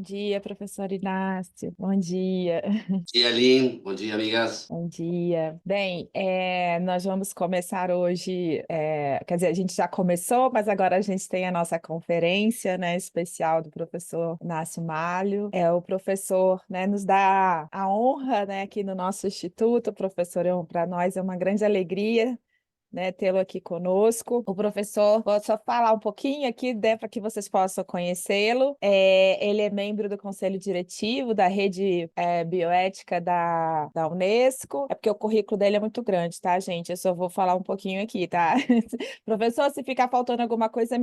dia, professor Inácio. Bom dia. Dia, Aline. Bom dia, amigas. Bom dia. Bem, nós vamos começar hoje, quer dizer, a gente já começou, mas agora a gente tem a nossa conferência, né, especial do professor Inácio Malho. O professor, né, nos dá a honra, né, aqui no nosso instituto. Professor, para nós é uma grande alegria, né, tê-lo aqui conosco. O professor, vou só falar um pouquinho aqui, né, para que vocês possam conhecê-lo. Ele é membro do Conselho Diretivo da Rede Bioética da Unesco. É porque o currículo dele é muito grande, tá, gente? Eu só vou falar um pouquinho aqui, tá? Professor, se ficar faltando alguma coisa,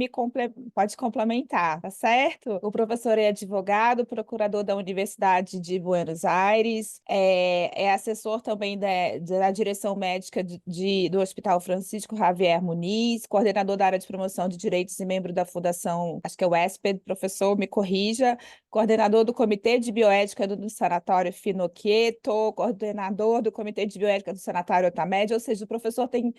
pode complementar, tá certo? O professor é advogado, procurador da Universidade de Buenos Aires, é assessor também da direção médica do Hospital Francisco Javier Muniz, coordenador da área de promoção de direitos e membro da Fundação, acho que é o ESPED, professor, me corrija, coordenador do Comitê de Bioética do Sanatório Finocchieto, coordenador do Comitê de Bioética do Sanatório Otamed, ou seja, o professor tem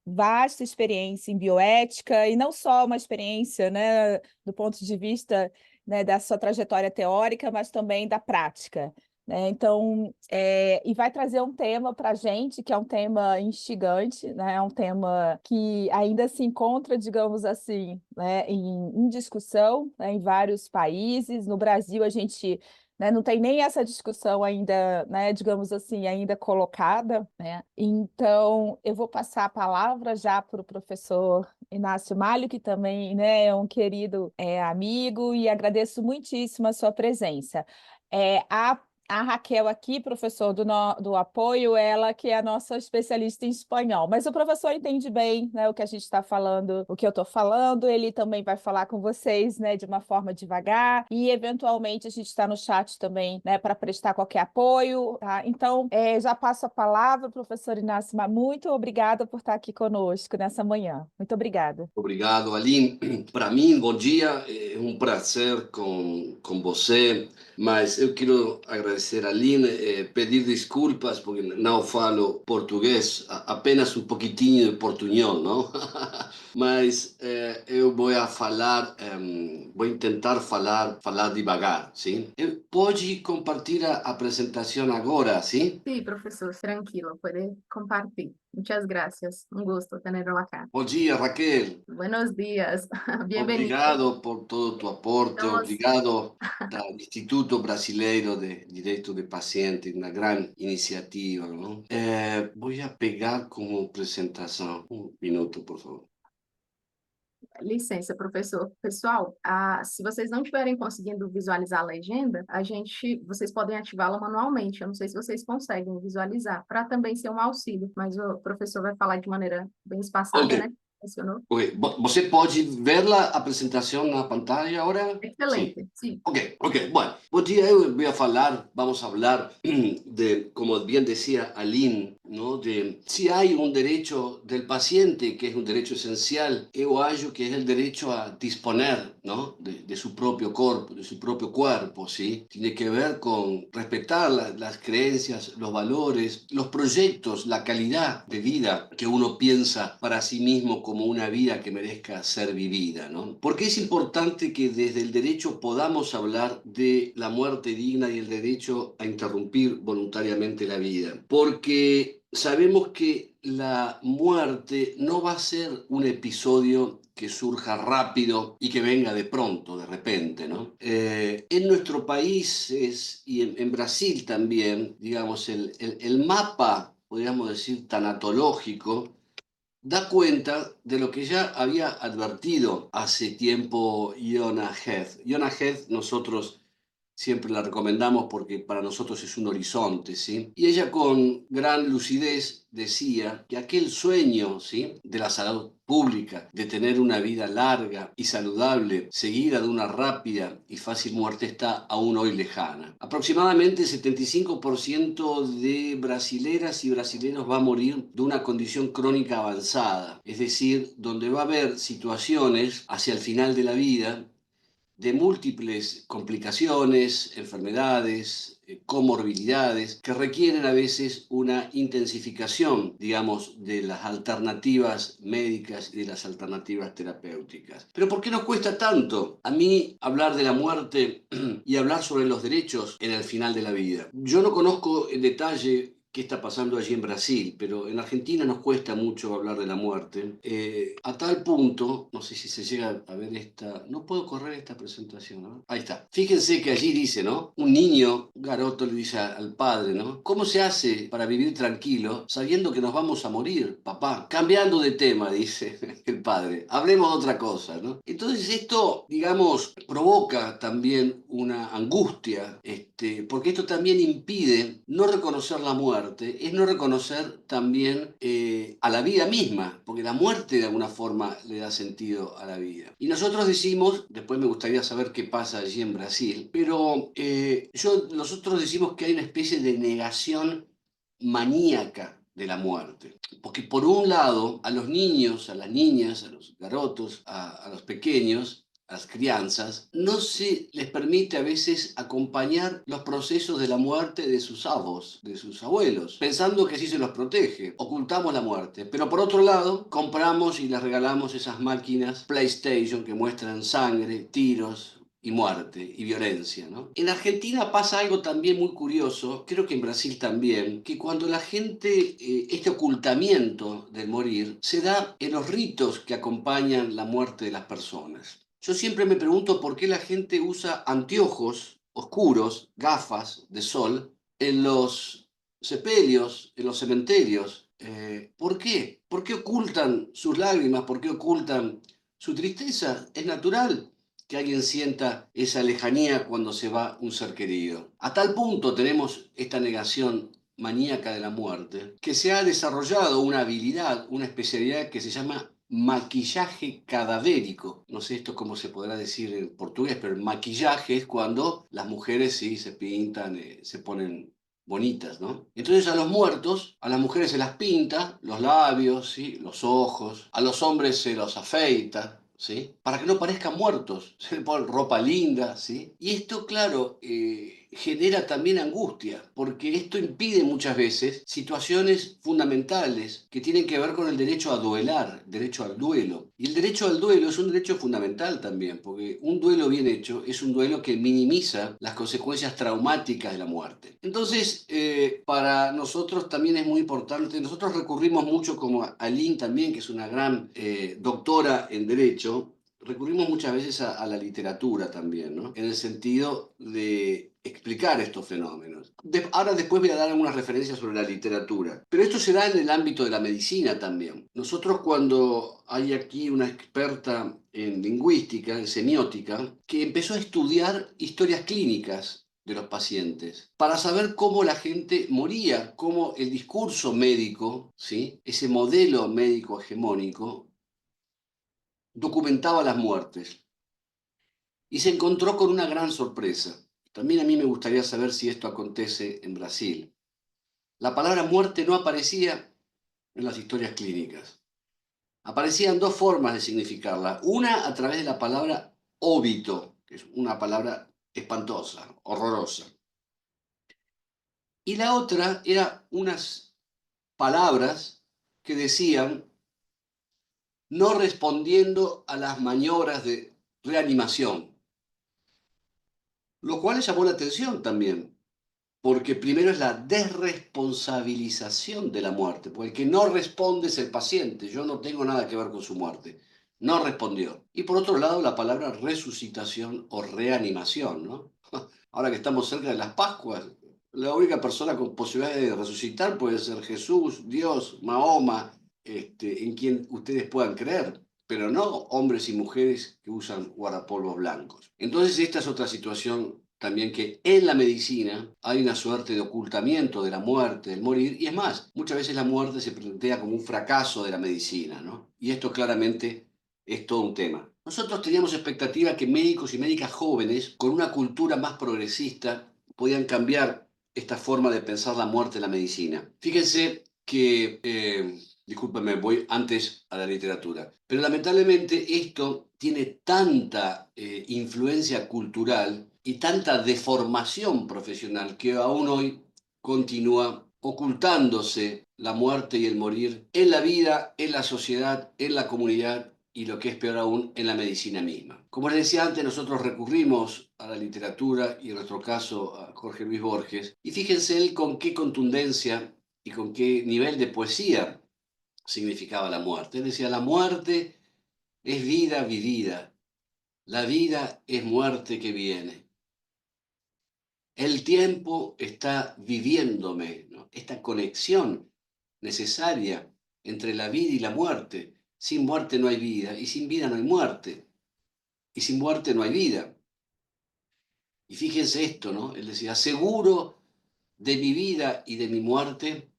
vasta experiência em bioética, e não só uma experiência, né, do ponto de vista, né, da sua trajetória teórica, mas também da prática, né? Então, e vai trazer um tema para a gente, que é um tema instigante, né? É um tema que ainda se encontra, digamos assim, né, em discussão, né, em vários países. No Brasil, a gente, né, não tem nem essa discussão ainda, né, digamos assim, ainda colocada, né? Então, eu vou passar a palavra já para o professor Inácio Malho, que também, né, é um querido amigo, e agradeço muitíssimo a sua presença. A Raquel aqui, professor do apoio, ela que é a nossa especialista em espanhol, mas o professor entende bem, né, o que a gente está falando, o que eu estou falando, ele também vai falar com vocês, né, de uma forma devagar, e eventualmente a gente está no chat também, né, para prestar qualquer apoio, tá? Então, já passo a palavra, professor Inácio, mas muito obrigada por estar aqui conosco nessa manhã. Muito obrigada. Obrigado, Aline. Para mim, bom dia. É um prazer com você. Mas eu quero agradecer a Aline, pedir desculpas porque não falo português, apenas um pouquinho de portunhol, não? Mas eu vou a falar, vou tentar falar devagar, sim? Pode compartilhar a apresentação agora, sim? Sí, profesor, tranquilo, puede compartir. Muchas gracias. Un gusto tenerlo acá. Bom dia, Raquel. Buenos días. Bienvenido. Obrigado por todo tu aporte, Estamos, obrigado ao Instituto Brasileiro de Direito de Paciente, uma grande iniciativa, não? Vou pegar como apresentação. Um minuto, por favor. licença, professor. Pessoal, se vocês não estiverem conseguindo visualizar a legenda, vocês podem ativá-la manualmente. Eu não sei se vocês conseguem visualizar, para também ser um auxílio, mas o professor vai falar de maneira bem Ok, espaçada, né? Mencionou. ok. Você pode ver a apresentação na pantalla agora? Sim. Excelente, sim. Ok, ok. Bueno, bom dia. Eu vou falar, vamos a hablar de, como bien decía Aline, ¿no? De si hay un derecho del paciente, que es un derecho esencial, yo hallo que es el derecho a disponer, ¿no? De su propio cuerpo, de su propio cuerpo, ¿sí? Tiene que ver con respetar las creencias, los valores, los proyectos, la calidad de vida que uno piensa para sí mismo como una vida que merezca ser vivida, ¿no? Porque es importante que desde el derecho podamos hablar de la muerte digna y el derecho a interrumpir voluntariamente la vida. Porque sabemos que la muerte no va a ser un episodio que surja rápido y que venga de pronto, de repente, ¿no? En nuestro país y en Brasil también, digamos, el mapa, podríamos decir, tanatológico, da cuenta de lo que ya había advertido hace tiempo Yonah Head. Yonah Head nosotros siempre la recomendamos porque para nosotros es un horizonte, ¿sí? Y ella con gran lucidez decía que aquel sueño, ¿sí? De la salud pública, de tener una vida larga y saludable, seguida de una rápida y fácil muerte, está aún hoy lejana. Aproximadamente el 75% de brasileras y brasileños va a morir de una condición crónica avanzada, es decir, donde va a haber situaciones hacia el final de la vida de múltiples complicaciones, enfermedades, comorbilidades, que requieren a veces una intensificación, digamos, de las alternativas médicas y de las alternativas terapéuticas. Pero ¿por qué nos cuesta tanto a mí hablar de la muerte y hablar sobre los derechos en el final de la vida? Yo no conozco en detalle qué está pasando allí en Brasil, pero en Argentina nos cuesta mucho hablar de la muerte, a tal punto, no sé si se llega a ver esta, no puedo correr esta presentación, ¿no? Ahí está. Fíjense que allí dice, ¿no? Un niño, un garoto le dice al padre, ¿no? ¿Cómo se hace para vivir tranquilo sabiendo que nos vamos a morir, papá? Cambiando de tema, dice el padre, hablemos de otra cosa, ¿no? Entonces esto, digamos, provoca también una angustia, porque esto también impide no reconocer la muerte, es no reconocer también a la vida misma, porque la muerte de alguna forma le da sentido a la vida. Y nosotros decimos, después me gustaría saber qué pasa allí en Brasil, pero nosotros decimos que hay una especie de negación maníaca de la muerte. Porque por un lado, a los niños, a las niñas, a los garotos, a los pequeños, a las crianzas, no se les permite a veces acompañar los procesos de la muerte de sus avós, de sus abuelos, pensando que así se los protege. Ocultamos la muerte. Pero por otro lado, compramos y les regalamos esas máquinas PlayStation que muestran sangre, tiros, y muerte y violencia, ¿no? En Argentina pasa algo también muy curioso, creo que en Brasil también, que cuando la gente, este ocultamiento del morir, se da en los ritos que acompañan la muerte de las personas. Yo siempre me pregunto por qué la gente usa anteojos oscuros, gafas de sol, en los sepelios, en los cementerios. ¿Por qué? ¿Por qué ocultan sus lágrimas? ¿Por qué ocultan su tristeza? Es natural que alguien sienta esa lejanía cuando se va un ser querido. A tal punto tenemos esta negación maníaca de la muerte que se ha desarrollado una habilidad, una especialidad que se llama maquillaje cadavérico. No sé esto cómo se podrá decir en portugués, pero el maquillaje es cuando las mujeres sí se pintan, se ponen bonitas, ¿no? Entonces a los muertos, a las mujeres se las pinta los labios, ¿sí? Los ojos, a los hombres se los afeita, ¿sí? Para que no parezcan muertos, se le ponen ropa linda, ¿sí? Y esto, claro, genera también angustia, porque esto impide muchas veces situaciones fundamentales que tienen que ver con el derecho a duelar, derecho al duelo. Y el derecho al duelo es un derecho fundamental también, porque un duelo bien hecho es un duelo que minimiza las consecuencias traumáticas de la muerte. Entonces, para nosotros también es muy importante, nosotros recurrimos mucho como a Lynn también, que es una gran doctora en derecho, recurrimos muchas veces a la literatura también, ¿no? En el sentido de explicar estos fenómenos. Ahora después voy a dar algunas referencias sobre la literatura, pero esto se da en el ámbito de la medicina también. Nosotros cuando hay aquí una experta en lingüística, en semiótica, que empezó a estudiar historias clínicas de los pacientes para saber cómo la gente moría, cómo el discurso médico, ¿sí? Ese modelo médico hegemónico, documentaba las muertes y se encontró con una gran sorpresa. También a mí me gustaría saber si esto acontece en Brasil. La palabra muerte no aparecía en las historias clínicas. Aparecían dos formas de significarla. Una a través de la palabra óbito, que es una palabra espantosa, horrorosa. Y la otra era unas palabras que decían no respondiendo a las maniobras de reanimación. Lo cual llamó la atención también, porque primero es la desresponsabilización de la muerte, porque el que no responde es el paciente, yo no tengo nada que ver con su muerte, no respondió. Y por otro lado, la palabra resucitación o reanimación, ¿no? Ahora que estamos cerca de las Pascuas, la única persona con posibilidad de resucitar puede ser Jesús, Dios, Mahoma, en quien ustedes puedan creer, pero no hombres y mujeres que usan guardapolvos blancos. Entonces esta es otra situación también, que en la medicina hay una suerte de ocultamiento de la muerte, del morir, y es más, muchas veces la muerte se plantea como un fracaso de la medicina, ¿no? Y esto claramente es todo un tema. Nosotros teníamos expectativa que médicos y médicas jóvenes, con una cultura más progresista, podían cambiar esta forma de pensar la muerte en la medicina. Fíjense que Discúlpeme, voy antes a la literatura. Pero lamentablemente esto tiene tanta influencia cultural y tanta deformación profesional que aún hoy continúa ocultándose la muerte y el morir en la vida, en la sociedad, en la comunidad y lo que es peor aún, en la medicina misma. Como les decía antes, nosotros recurrimos a la literatura y en nuestro caso a Jorge Luis Borges. Y fíjense él con qué contundencia y con qué nivel de poesía significaba la muerte. Él decía, la muerte es vida vivida, la vida es muerte que viene. El tiempo está viviéndome, ¿no? Esta conexión necesaria entre la vida y la muerte. Sin muerte no hay vida y sin vida no hay muerte. Y sin muerte no hay vida. Y fíjense esto, ¿no? Él decía, seguro de mi vida y de mi muerte,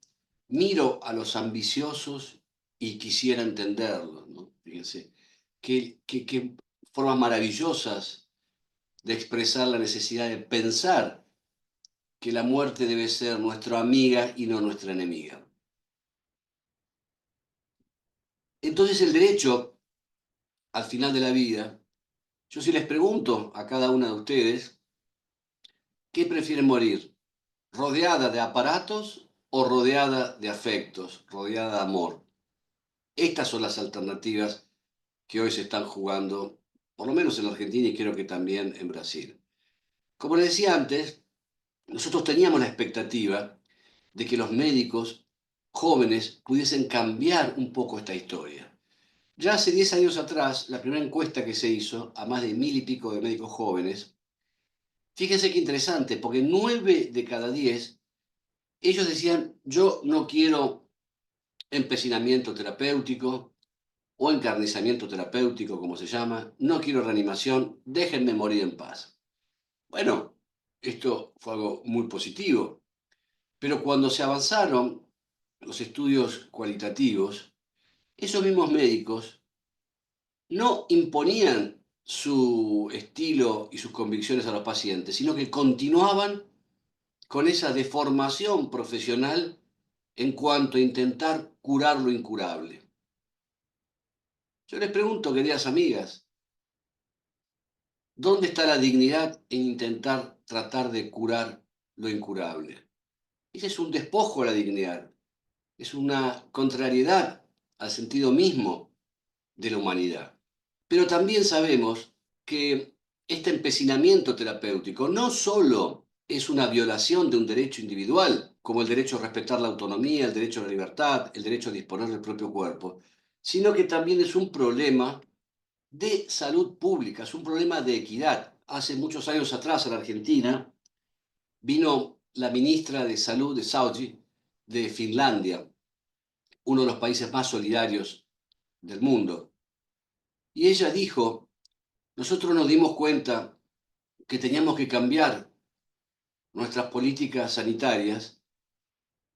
miro a los ambiciosos y quisiera entenderlos, ¿no? Fíjense, qué formas maravillosas de expresar la necesidad de pensar que la muerte debe ser nuestra amiga y no nuestra enemiga. Entonces el derecho al final de la vida, yo si les pregunto a cada una de ustedes, ¿qué prefieren morir? ¿Rodeada de aparatos o rodeada de afectos, rodeada de amor? Estas son las alternativas que hoy se están jugando, por lo menos en Argentina y creo que también en Brasil. Como les decía antes, nosotros teníamos la expectativa de que los médicos jóvenes pudiesen cambiar un poco esta historia. Ya hace 10 años atrás, la primera encuesta que se hizo a más de 1000 y pico de médicos jóvenes, fíjense qué interesante, porque 9 de cada 10, ellos decían, yo no quiero empecinamiento terapéutico, o encarnizamiento terapéutico, como se llama, no quiero reanimación, déjenme morir en paz. Bueno, esto fue algo muy positivo, pero cuando se avanzaron los estudios cualitativos, esos mismos médicos no imponían su estilo y sus convicciones a los pacientes, sino que continuaban con esa deformación profesional en cuanto a intentar curar lo incurable. Yo les pregunto, queridas amigas, ¿dónde está la dignidad en intentar tratar de curar lo incurable? Ese es un despojo de la dignidad, es una contrariedad al sentido mismo de la humanidad. Pero también sabemos que este empecinamiento terapéutico no solo es una violación de un derecho individual, como el derecho a respetar la autonomía, el derecho a la libertad, el derecho a disponer del propio cuerpo, sino que también es un problema de salud pública, es un problema de equidad. Hace muchos años atrás en Argentina vino la ministra de Salud de Saudi, de Finlandia, uno de los países más solidarios del mundo. Y ella dijo, nosotros nos dimos cuenta que teníamos que cambiar nuestras políticas sanitarias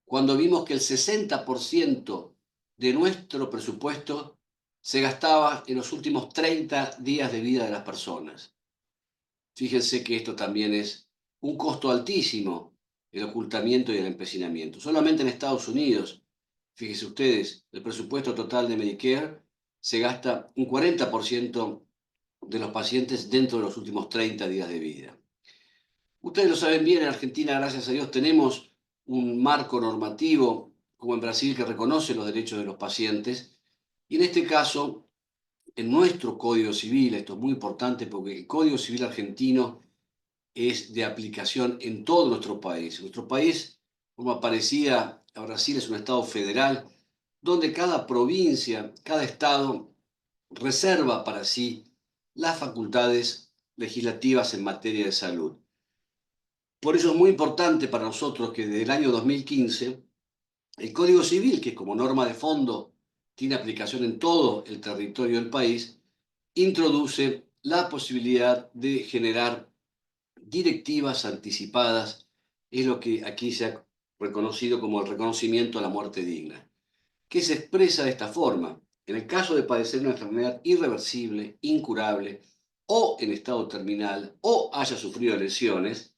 cuando vimos que el 60% de nuestro presupuesto se gastaba en los últimos 30 días de vida de las personas. Fíjense que esto también es un costo altísimo, el ocultamiento y el empecinamiento. Solamente en Estados Unidos, fíjense ustedes, el presupuesto total de Medicare se gasta un 40% de los pacientes dentro de los últimos 30 días de vida. Ustedes lo saben bien, en Argentina, gracias a Dios, tenemos un marco normativo, como en Brasil, que reconoce los derechos de los pacientes. Y en este caso, en nuestro Código Civil, esto es muy importante porque el Código Civil argentino es de aplicación en todo nuestro país. Nuestro país, como parecía a Brasil, es un estado federal donde cada provincia, cada estado reserva para sí las facultades legislativas en materia de salud. Por eso es muy importante para nosotros que desde el año 2015 el Código Civil, que como norma de fondo tiene aplicación en todo el territorio del país, introduce la posibilidad de generar directivas anticipadas, es lo que aquí se ha reconocido como el reconocimiento a la muerte digna, que se expresa de esta forma. En el caso de padecer una enfermedad irreversible, incurable, o en estado terminal, o haya sufrido lesiones,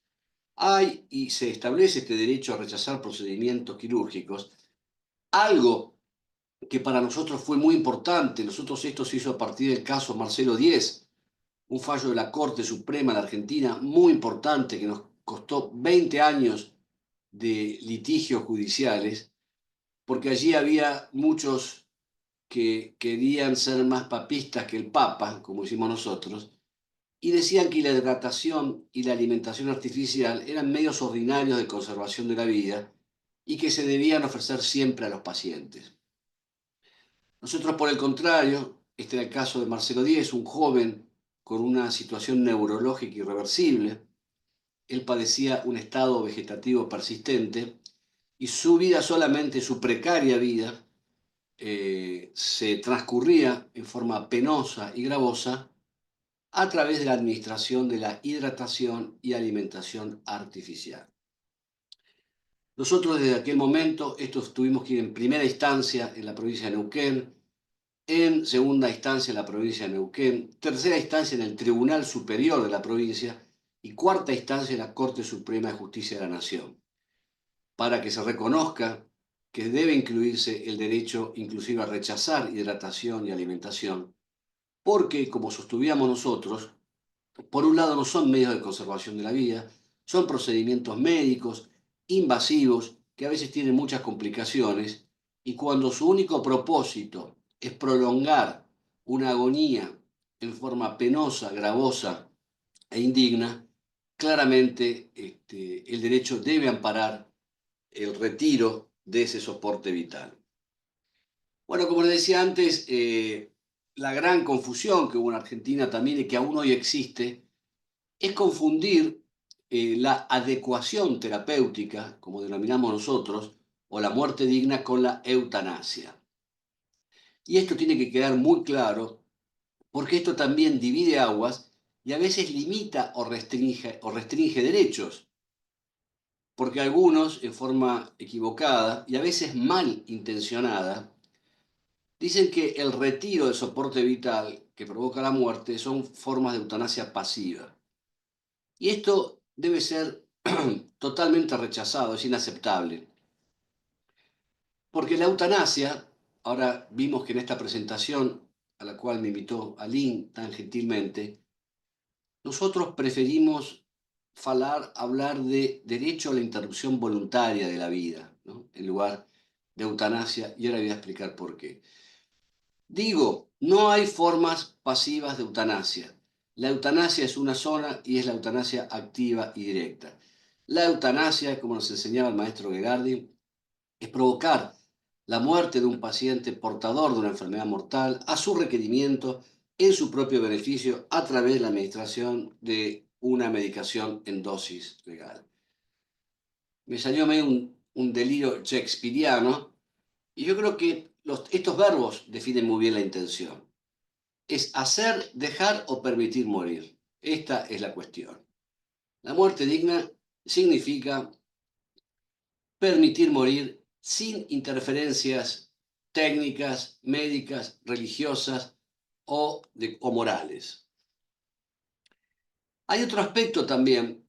hay y se establece este derecho a rechazar procedimientos quirúrgicos, algo que para nosotros fue muy importante. Nosotros esto se hizo a partir del caso Marcelo Díez, un fallo de la Corte Suprema de Argentina muy importante que nos costó 20 años de litigios judiciales, porque allí había muchos que querían ser más papistas que el Papa, como hicimos nosotros, y decían que la hidratación y la alimentación artificial eran medios ordinarios de conservación de la vida y que se debían ofrecer siempre a los pacientes. Nosotros, por el contrario, este era el caso de Marcelo Díez, un joven con una situación neurológica irreversible. Él padecía un estado vegetativo persistente y su vida, solamente su precaria vida, se transcurría en forma penosa y gravosa a través de la administración de la hidratación y alimentación artificial. Nosotros desde aquel momento, esto tuvimos que ir en primera instancia en la provincia de Neuquén, en segunda instancia en la provincia de Neuquén, tercera instancia en el Tribunal Superior de la provincia y cuarta instancia en la Corte Suprema de Justicia de la Nación, para que se reconozca que debe incluirse el derecho inclusive a rechazar hidratación y alimentación, porque, como sostuvimos nosotros, por un lado no son medios de conservación de la vida, son procedimientos médicos invasivos que a veces tienen muchas complicaciones y cuando su único propósito es prolongar una agonía en forma penosa, gravosa e indigna, claramente el derecho debe amparar el retiro de ese soporte vital. Bueno, como les decía antes, la gran confusión que hubo en Argentina también y que aún hoy existe es confundir la adecuación terapéutica, como denominamos nosotros, o la muerte digna con la eutanasia. Y esto tiene que quedar muy claro, porque esto también divide aguas y a veces limita o restringe derechos, porque algunos, en forma equivocada y a veces mal intencionada, dicen que el retiro del soporte vital que provoca la muerte son formas de eutanasia pasiva. Y esto debe ser totalmente rechazado, es inaceptable. Porque la eutanasia, ahora vimos que en esta presentación a la cual me invitó Aline tan gentilmente, nosotros preferimos hablar de derecho a la interrupción voluntaria de la vida, ¿no? En lugar de eutanasia, y ahora voy a explicar por qué. Digo, no hay formas pasivas de eutanasia. La eutanasia es una sola y es la eutanasia activa y directa. La eutanasia, como nos enseñaba el maestro Gherardi, es provocar la muerte de un paciente portador de una enfermedad mortal a su requerimiento, en su propio beneficio, a través de la administración de una medicación en dosis legal. Me salió medio un delirio shakespeariano y yo creo que estos verbos definen muy bien la intención. Es hacer, dejar o permitir morir. Esta es la cuestión. La muerte digna significa permitir morir sin interferencias técnicas, médicas, religiosas o morales. Hay otro aspecto también,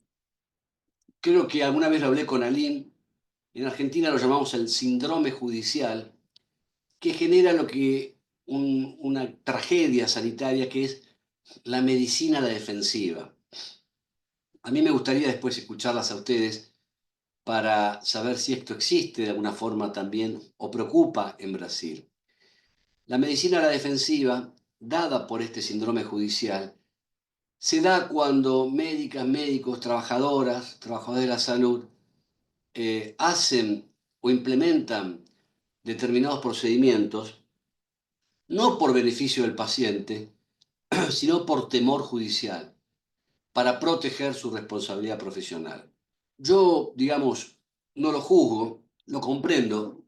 creo que alguna vez lo hablé con Aline, en Argentina lo llamamos el síndrome judicial, que genera lo que una tragedia sanitaria que es la medicina a la defensiva. A mí me gustaría después escucharlas a ustedes para saber si esto existe de alguna forma también o preocupa en Brasil. La medicina a la defensiva, dada por este síndrome judicial, se da cuando médicas, médicos, trabajadores de la salud, hacen o implementan determinados procedimientos, no por beneficio del paciente, sino por temor judicial, para proteger su responsabilidad profesional. Yo, digamos, no lo juzgo, lo comprendo.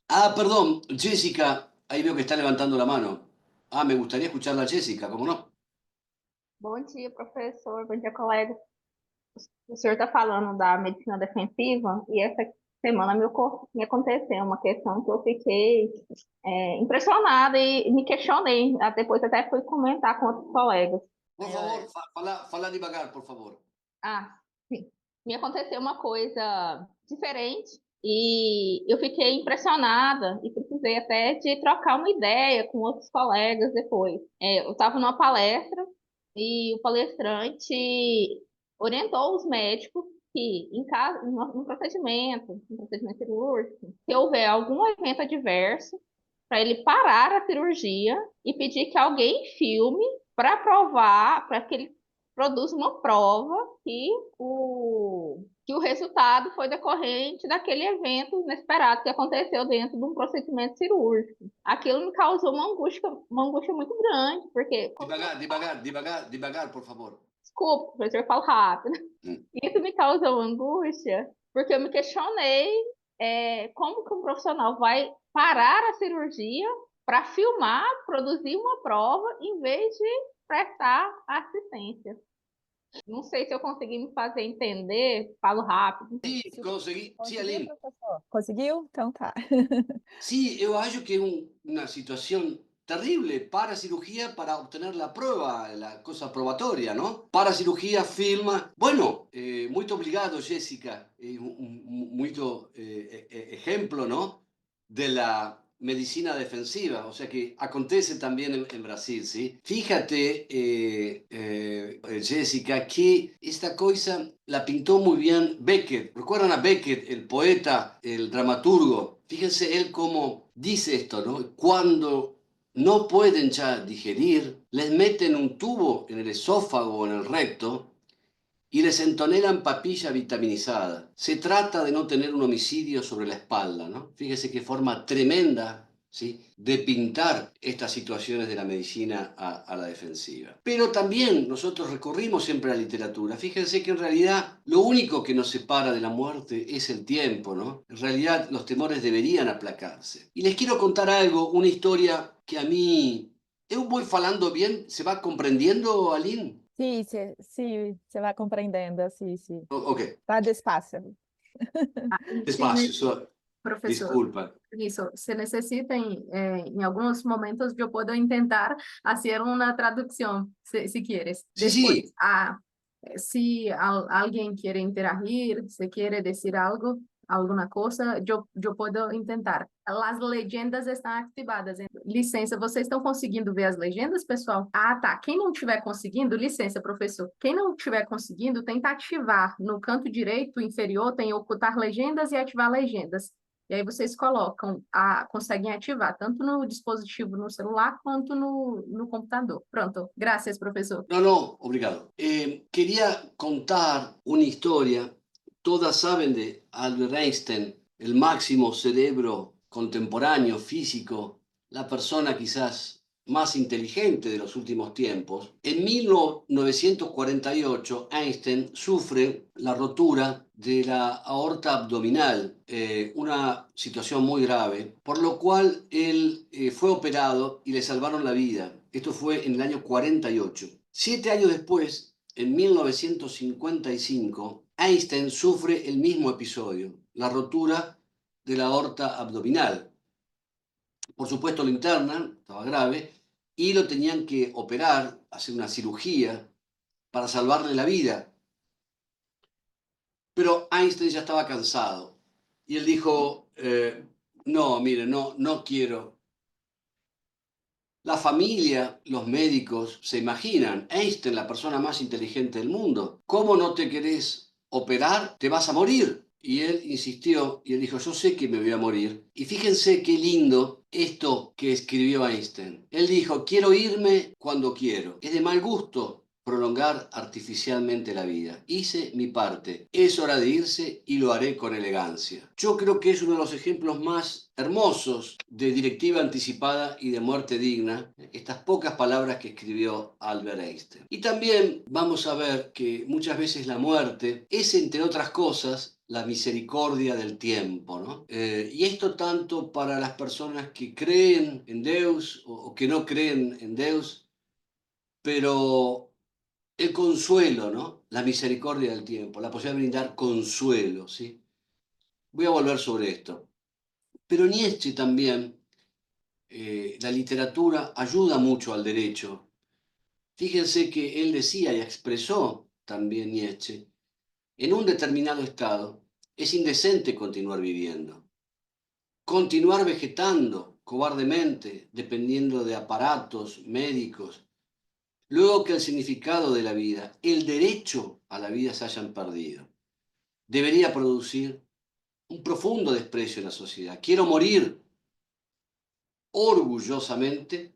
Ah, perdón, Jessica, ahí veo que está levantando la mano. Ah, me gustaría escucharla a Jessica, ¿cómo no? Bom dia, professor. Bom dia, colega. O senhor está falando da medicina defensiva e essa semana me aconteceu uma questão que eu fiquei impressionada e me questionei. Depois até fui comentar com outros colegas. Por favor, fala devagar, por favor. Ah, sim. Me aconteceu uma coisa diferente E eu fiquei impressionada e precisei até de trocar uma ideia com outros colegas depois. Eu estava numa palestra e o palestrante orientou os médicos que, em caso, no procedimento cirúrgico, se houver algum evento adverso, para ele parar a cirurgia e pedir que alguém filme para provar, para que ele produza uma prova que o resultado foi decorrente daquele evento inesperado que aconteceu dentro de um procedimento cirúrgico. Aquilo me causou uma angústia muito grande, porque, Devagar, por favor. desculpa, professor, eu falo rápido. Mm. Isso me causou angústia, porque eu me questionei como que um profissional vai parar a cirurgia para filmar, produzir uma prova, em vez de prestar assistência. Não sei se eu consegui me fazer entender, falo rápido. Sí, conseguí. Sí, Conseguiu, Aline. professor? Conseguiu? Então tá. Sí, yo acho que es una situación terrible para cirugía para obtener la prueba, la cosa probatoria, ¿no? Para cirugía filma. Bueno, muy obrigado, Jessica. Muy ejemplo, ¿no? De la medicina defensiva, o sea que acontece también en Brasil, ¿sí? Fíjate, Jessica, que esta cosa la pintó muy bien Beckett. ¿Recuerdan a Beckett, el poeta, el dramaturgo? Fíjense él cómo dice esto, ¿no? Cuando no pueden ya digerir, les meten un tubo en el esófago o en el recto y les entonelan papilla vitaminizada. Se trata de no tener un homicidio sobre la espalda, ¿no? Fíjese qué forma tremenda, ¿sí?, de pintar estas situaciones de la medicina a la defensiva. Pero también nosotros recurrimos siempre a la literatura. Fíjense que en realidad lo único que nos separa de la muerte es el tiempo, ¿no? En realidad los temores deberían aplacarse. Y les quiero contar algo, una historia que a mí... ¿Eu voy falando bien? ¿Se va comprendiendo, Aline? Sim, você vai compreendendo, sim. Ok. Tá despacio. E se Despacio, professor, disculpa. isso, se necessitem, em alguns momentos, eu posso tentar fazer uma tradução, se quieres. Sí, Depois, sí. se alguém quer interagir, se quer dizer algo, alguma coisa, eu posso tentar. As legendas estão ativadas. Licença, vocês estão conseguindo ver as legendas, pessoal? Ah, tá. Quem não estiver conseguindo, licença, professor. Quem não estiver conseguindo, tenta ativar. No canto direito inferior tem ocultar legendas e ativar legendas. E aí vocês colocam, conseguem ativar, tanto no dispositivo, no celular, quanto no computador. Pronto. Graças, professor. No, obrigado. Quería contar una historia. Todas saben de Albert Einstein, el máximo cerebro contemporáneo, físico, la persona quizás más inteligente de los últimos tiempos. En 1948, Einstein sufre la rotura de la aorta abdominal, una situación muy grave, por lo cual él fue operado y le salvaron la vida. Esto fue en el año 48. 7 años después, en 1955, Einstein sufre el mismo episodio, la rotura de la aorta abdominal. Por supuesto lo internan, estaba grave, y lo tenían que operar, hacer una cirugía para salvarle la vida. Pero Einstein ya estaba cansado y él dijo, no, mire, no quiero. La familia, los médicos se imaginan, Einstein, la persona más inteligente del mundo, ¿cómo no te querés operar? Te vas a morir. Y él insistió y él dijo, yo sé que me voy a morir. Y fíjense qué lindo esto que escribió Einstein. Él dijo, quiero irme cuando quiero. Es de mal gusto prolongar artificialmente la vida. Hice mi parte. Es hora de irse y lo haré con elegancia. Yo creo que es uno de los ejemplos más hermosos de directiva anticipada y de muerte digna, estas pocas palabras que escribió Albert Einstein. Y también vamos a ver que muchas veces la muerte es, entre otras cosas, la misericordia del tiempo, ¿no? Y esto tanto para las personas que creen en Dios o que no creen en Dios, pero el consuelo, ¿no? La misericordia del tiempo, la posibilidad de brindar consuelo, ¿sí? Voy a volver sobre esto. Pero Nietzsche también, la literatura ayuda mucho al derecho. Fíjense que él decía y expresó también Nietzsche, en un determinado estado, Es indecente continuar viviendo. Continuar vegetando cobardemente, dependiendo de aparatos médicos, luego que el significado de la vida, el derecho a la vida se hayan perdido. Debería producir un profundo desprecio en la sociedad. Quiero morir orgullosamente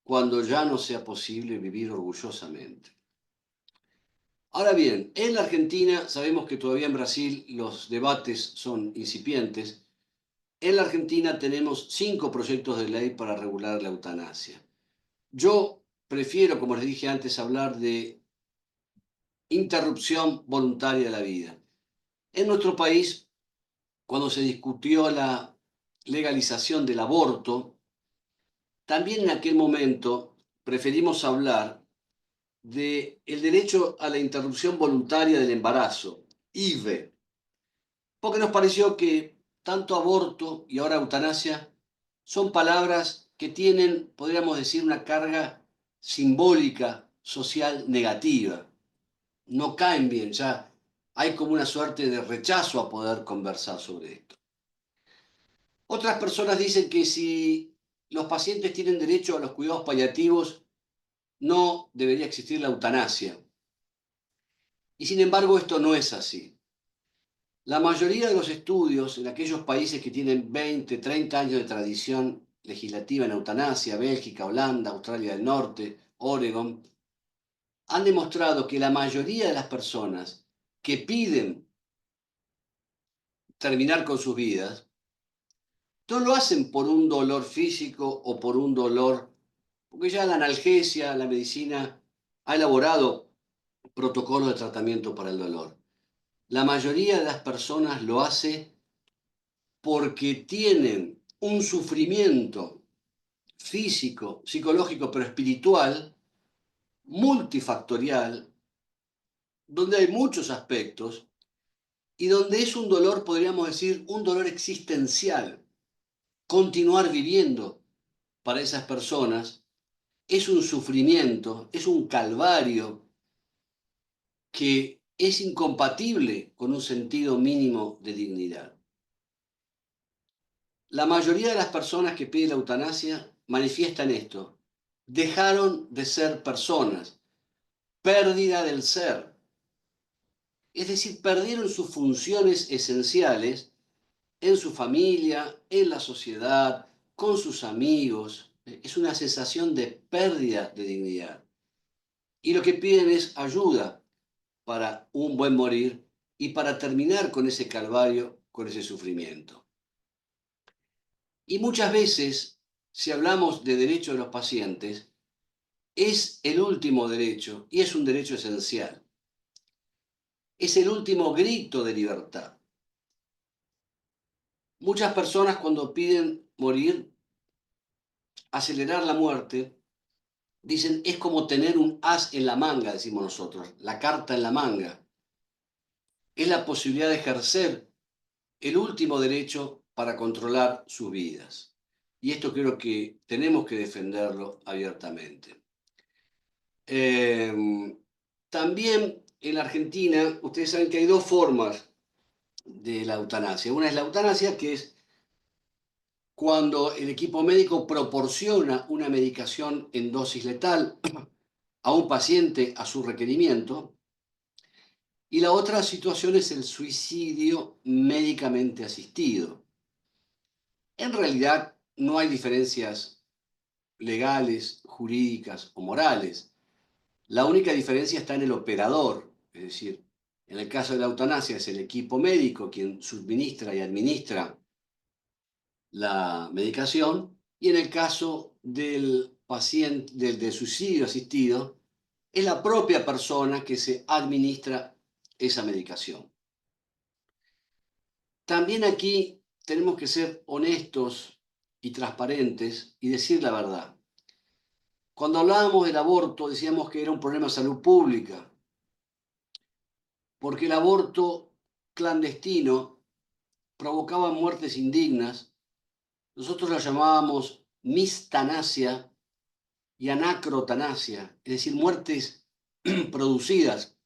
cuando ya no sea posible vivir orgullosamente. Ahora bien, en la Argentina, sabemos que todavía en Brasil los debates son incipientes. En la Argentina tenemos 5 proyectos de ley para regular la eutanasia. Yo prefiero, como les dije antes, hablar de interrupción voluntaria de la vida. En nuestro país, cuando se discutió la legalización del aborto, también en aquel momento preferimos hablar del derecho a la interrupción voluntaria del embarazo, IVE, porque nos pareció que tanto aborto y ahora eutanasia son palabras que tienen, podríamos decir, una carga simbólica, social negativa. No caen bien, ya hay como una suerte de rechazo a poder conversar sobre esto. Otras personas dicen que si los pacientes tienen derecho a los cuidados paliativos, no debería existir la eutanasia. Y sin embargo, esto no es así. La mayoría de los estudios en aquellos países que tienen 20, 30 años de tradición legislativa en eutanasia, Bélgica, Holanda, Australia del Norte, Oregon, han demostrado que la mayoría de las personas que piden terminar con sus vidas no lo hacen por un dolor físico o por un dolor, porque ya la analgesia, la medicina ha elaborado protocolos de tratamiento para el dolor. La mayoría de las personas lo hace porque tienen un sufrimiento físico, psicológico, pero espiritual, multifactorial, donde hay muchos aspectos y donde es un dolor, podríamos decir, un dolor existencial. Continuar viviendo para esas personas es un sufrimiento, es un calvario que es incompatible con un sentido mínimo de dignidad. La mayoría de las personas que piden la eutanasia manifiestan esto. Dejaron de ser personas, pérdida del ser. Es decir, perdieron sus funciones esenciales en su familia, en la sociedad, con sus amigos. Es una sensación de pérdida de dignidad. Y lo que piden es ayuda para un buen morir y para terminar con ese calvario, con ese sufrimiento. Y muchas veces, si hablamos de derecho de los pacientes, es el último derecho y es un derecho esencial. Es el último grito de libertad. Muchas personas cuando piden morir, acelerar la muerte, dicen es como tener un as en la manga, decimos nosotros, la carta en la manga. Es la posibilidad de ejercer el último derecho para controlar sus vidas. Y esto creo que tenemos que defenderlo abiertamente. También en la Argentina, ustedes saben que hay 2 formas de la eutanasia. Una es la eutanasia, que es cuando el equipo médico proporciona una medicación en dosis letal a un paciente a su requerimiento. Y la otra situación es el suicidio médicamente asistido. En realidad no hay diferencias legales, jurídicas o morales. La única diferencia está en el operador, es decir, en el caso de la eutanasia es el equipo médico quien suministra y administra la medicación, y en el caso del paciente, del suicidio asistido, es la propia persona que se administra esa medicación. También aquí tenemos que ser honestos y transparentes y decir la verdad. Cuando hablábamos del aborto decíamos que era un problema de salud pública, porque el aborto clandestino provocaba muertes indignas. Nosotros la llamábamos mistanasia y anacrotanasia, es decir, muertes producidas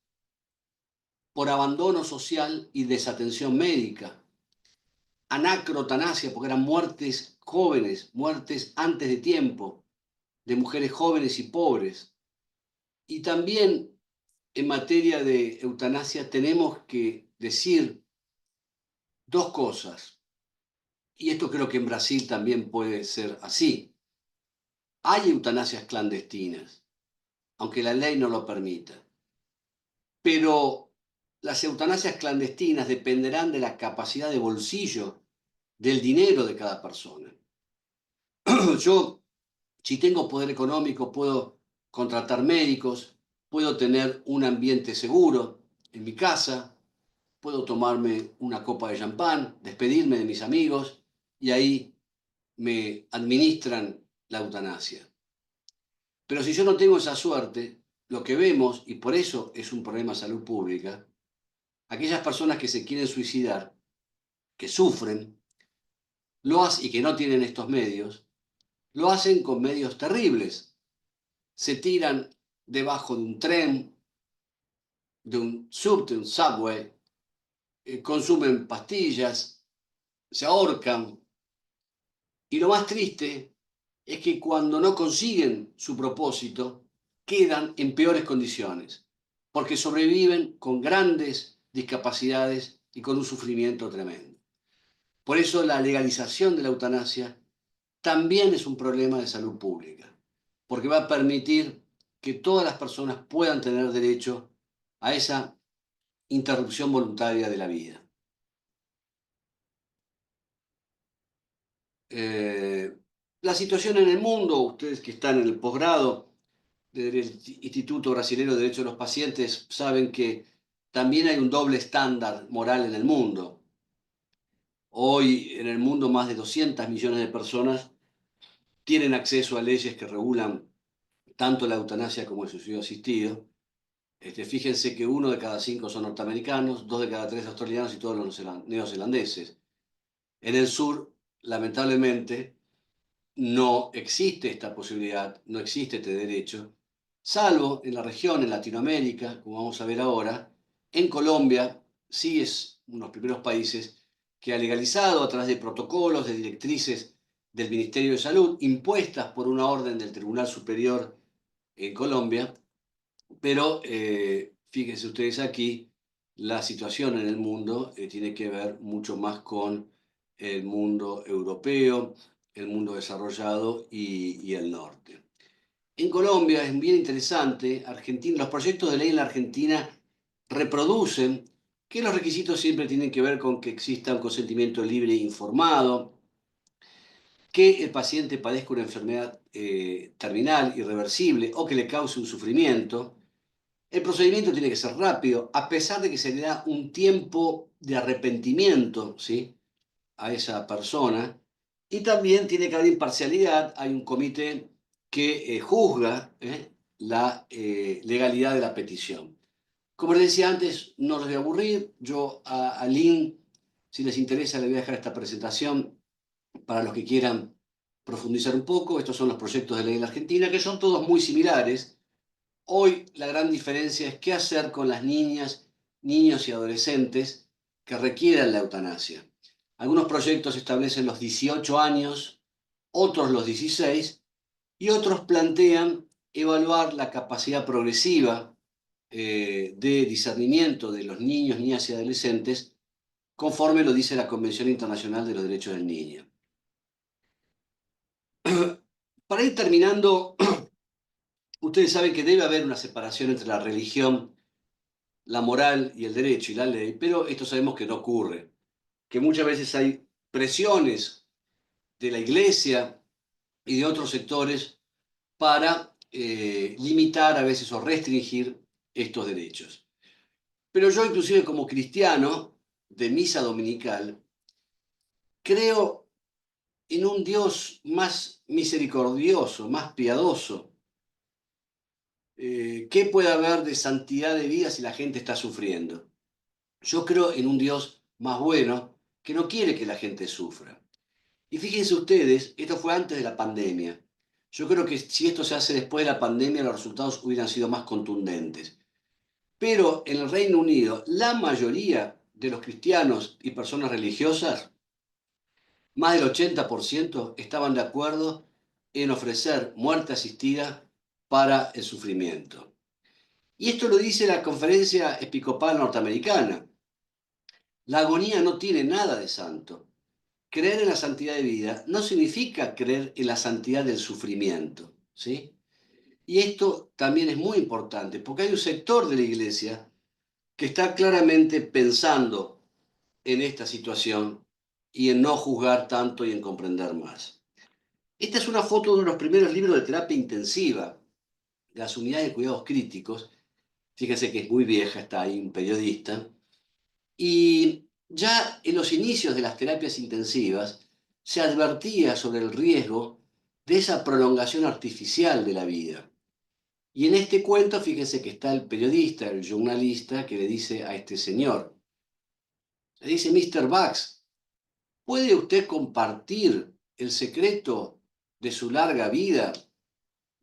por abandono social y desatención médica. Anacrotanasia, porque eran muertes jóvenes, muertes antes de tiempo, de mujeres jóvenes y pobres. Y también en materia de eutanasia tenemos que decir dos cosas, y esto creo que en Brasil también puede ser así. Hay eutanasias clandestinas, aunque la ley no lo permita, pero las eutanasias clandestinas dependerán de la capacidad de bolsillo, del dinero de cada persona. Yo, si tengo poder económico, puedo contratar médicos, puedo tener un ambiente seguro en mi casa, puedo tomarme una copa de champán, despedirme de mis amigos y ahí me administran la eutanasia. Pero si yo no tengo esa suerte, lo que vemos, y por eso es un problema de salud pública, aquellas personas que se quieren suicidar, que sufren, y que no tienen estos medios, lo hacen con medios terribles. Se tiran debajo de un tren, de un subway, consumen pastillas, se ahorcan. Y lo más triste es que cuando no consiguen su propósito, quedan en peores condiciones, porque sobreviven con grandes discapacidades y con un sufrimiento tremendo. Por eso la legalización de la eutanasia también es un problema de salud pública, porque va a permitir que todas las personas puedan tener derecho a esa interrupción voluntaria de la vida. La situación en el mundo, ustedes que están en el posgrado del Instituto Brasileño de Derechos de los Pacientes saben que también hay un doble estándar moral en el mundo. Hoy en el mundo más de 200 millones de personas tienen acceso a leyes que regulan tanto la eutanasia como el suicidio asistido. Fíjense que 1 de cada 5 son norteamericanos, 2 de cada 3 australianos y todos los neozelandeses. En el sur, lamentablemente, no existe esta posibilidad, no existe este derecho, salvo en la región, en Latinoamérica, como vamos a ver ahora. En Colombia sí es uno de los primeros países que ha legalizado a través de protocolos, de directrices del Ministerio de Salud, impuestas por una orden del Tribunal Superior en Colombia, pero fíjense ustedes aquí, la situación en el mundo tiene que ver mucho más con el mundo europeo, el mundo desarrollado y el norte. En Colombia es bien interesante, los proyectos de ley en la Argentina reproducen que los requisitos siempre tienen que ver con que exista un consentimiento libre e informado, que el paciente padezca una enfermedad terminal, irreversible o que le cause un sufrimiento. El procedimiento tiene que ser rápido, a pesar de que se le da un tiempo de arrepentimiento, ¿sí?, a esa persona. Y también tiene que haber imparcialidad. Hay un comité que juzga la legalidad de la petición. Como les decía antes, no los voy a aburrir. Yo a Lynn, si les interesa, le voy a dejar esta presentación para los que quieran profundizar un poco. Estos son los proyectos de ley en la Argentina, que son todos muy similares. Hoy la gran diferencia es qué hacer con las niñas, niños y adolescentes que requieran la eutanasia. Algunos proyectos establecen los 18 años, otros los 16, y otros plantean evaluar la capacidad progresiva de discernimiento de los niños, niñas y adolescentes, conforme lo dice la Convención Internacional de los Derechos del Niño. Para ir terminando, ustedes saben que debe haber una separación entre la religión, la moral y el derecho y la ley, pero esto sabemos que no ocurre, que muchas veces hay presiones de la Iglesia y de otros sectores para limitar a veces o restringir estos derechos. Pero yo, inclusive como cristiano de misa dominical, creo en un Dios más misericordioso, más piadoso. ¿Qué puede haber de santidad de vida si la gente está sufriendo? Yo creo en un Dios más bueno que no quiere que la gente sufra. Y fíjense ustedes, esto fue antes de la pandemia. Yo creo que si esto se hace después de la pandemia, los resultados hubieran sido más contundentes. Pero en el Reino Unido, la mayoría de los cristianos y personas religiosas, más del 80%, estaban de acuerdo en ofrecer muerte asistida para el sufrimiento. Y esto lo dice la Conferencia Episcopal Norteamericana. La agonía no tiene nada de santo. Creer en la santidad de vida no significa creer en la santidad del sufrimiento, ¿sí? Y esto también es muy importante, porque hay un sector de la iglesia que está claramente pensando en esta situación y en no juzgar tanto y en comprender más. Esta es una foto de uno de los primeros libros de terapia intensiva, de las unidades de cuidados críticos. Fíjense que es muy vieja, está ahí un periodista. Y ya en los inicios de las terapias intensivas se advertía sobre el riesgo de esa prolongación artificial de la vida. Y en este cuento, fíjense que está el periodista, el jornalista, que le dice a este señor, le dice, Mr. Bax, ¿puede usted compartir el secreto de su larga vida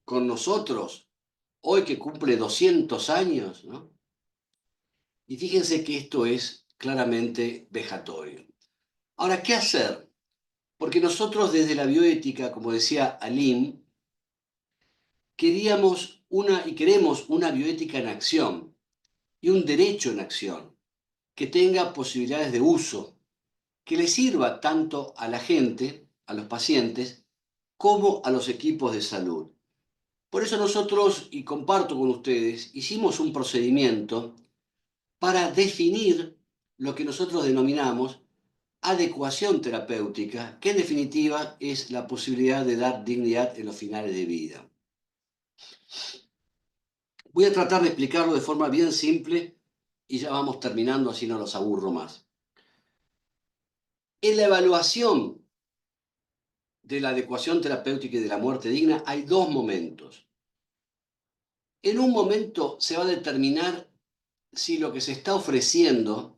con nosotros, hoy que cumple 200 años? ¿No? Y fíjense que esto es claramente vejatorio. Ahora, ¿qué hacer? Porque nosotros desde la bioética, como decía Aline, queríamos y queremos una bioética en acción y un derecho en acción que tenga posibilidades de uso, que le sirva tanto a la gente, a los pacientes, como a los equipos de salud. Por eso nosotros, y comparto con ustedes, hicimos un procedimiento para definir lo que nosotros denominamos adecuación terapéutica, que en definitiva es la posibilidad de dar dignidad en los finales de vida. Voy a tratar de explicarlo de forma bien simple y ya vamos terminando, así no los aburro más. En la evaluación de la adecuación terapéutica y de la muerte digna hay dos momentos. En un momento se va a determinar si lo que se está ofreciendo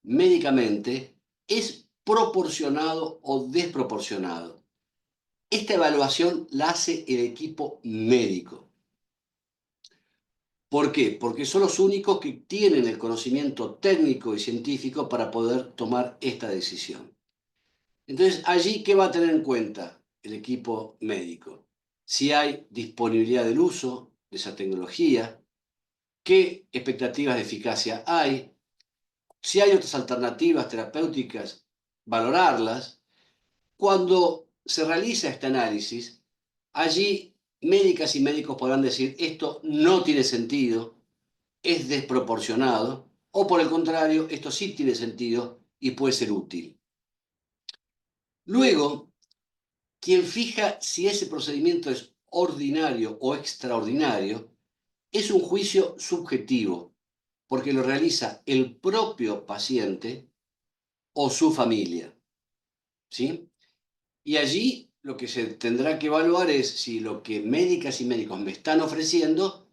médicamente es proporcionado o desproporcionado. Esta evaluación la hace el equipo médico. ¿Por qué? Porque son los únicos que tienen el conocimiento técnico y científico para poder tomar esta decisión. Entonces, allí, ¿qué va a tener en cuenta el equipo médico? Si hay disponibilidad del uso de esa tecnología, qué expectativas de eficacia hay, si hay otras alternativas terapéuticas, valorarlas. Cuando se realiza este análisis, allí médicas y médicos podrán decir, esto no tiene sentido, es desproporcionado, o por el contrario, esto sí tiene sentido y puede ser útil. Luego, quien fija si ese procedimiento es ordinario o extraordinario es un juicio subjetivo, porque lo realiza el propio paciente o su familia, ¿sí? Y allí lo que se tendrá que evaluar es si lo que médicas y médicos me están ofreciendo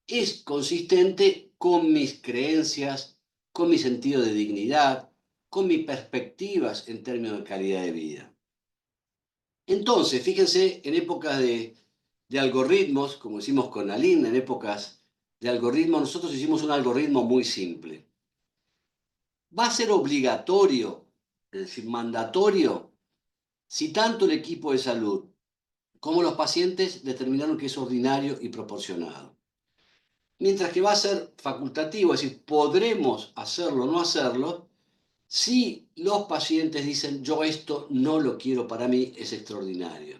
es consistente con mis creencias, con mi sentido de dignidad, con mis perspectivas en términos de calidad de vida. Entonces, fíjense, en épocas de algoritmos, como hicimos con Aline, en épocas de algoritmos, nosotros hicimos un algoritmo muy simple. Va a ser obligatorio, es decir, mandatorio, si tanto el equipo de salud como los pacientes determinaron que es ordinario y proporcionado. Mientras que va a ser facultativo, es decir, podremos hacerlo o no hacerlo, si los pacientes dicen, yo esto no lo quiero para mí, es extraordinario.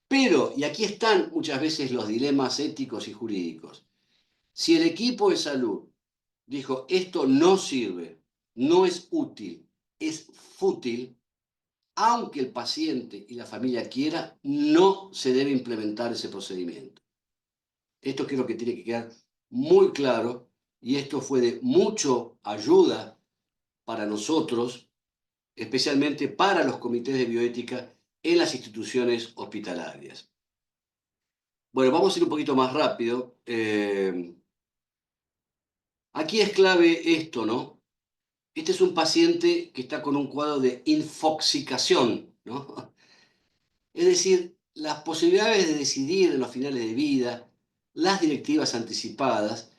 Pero, y aquí están muchas veces los dilemas éticos y jurídicos, si el equipo de salud dijo, esto no sirve, no es útil, es fútil, aunque el paciente y la familia quiera, no se debe implementar ese procedimiento. Esto creo que tiene que quedar muy claro y esto fue de mucha ayuda para nosotros, especialmente para los comités de bioética en las instituciones hospitalarias. Bueno, vamos a ir un poquito más rápido. Aquí es clave esto, ¿no? Este es un paciente que está con un cuadro de infoxicación, ¿no? Es decir, las posibilidades de decidir en los finales de vida, las directivas anticipadas,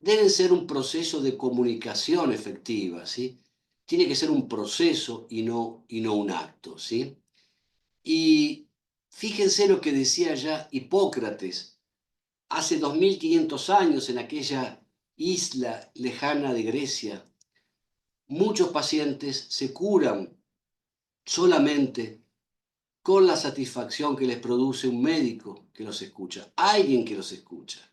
deben ser un proceso de comunicación efectiva, ¿sí? Tiene que ser un proceso y no un acto, ¿sí? Y fíjense lo que decía ya Hipócrates hace 2500 años en aquella isla lejana de Grecia. Muchos pacientes se curan solamente con la satisfacción que les produce un médico que los escucha, alguien que los escucha.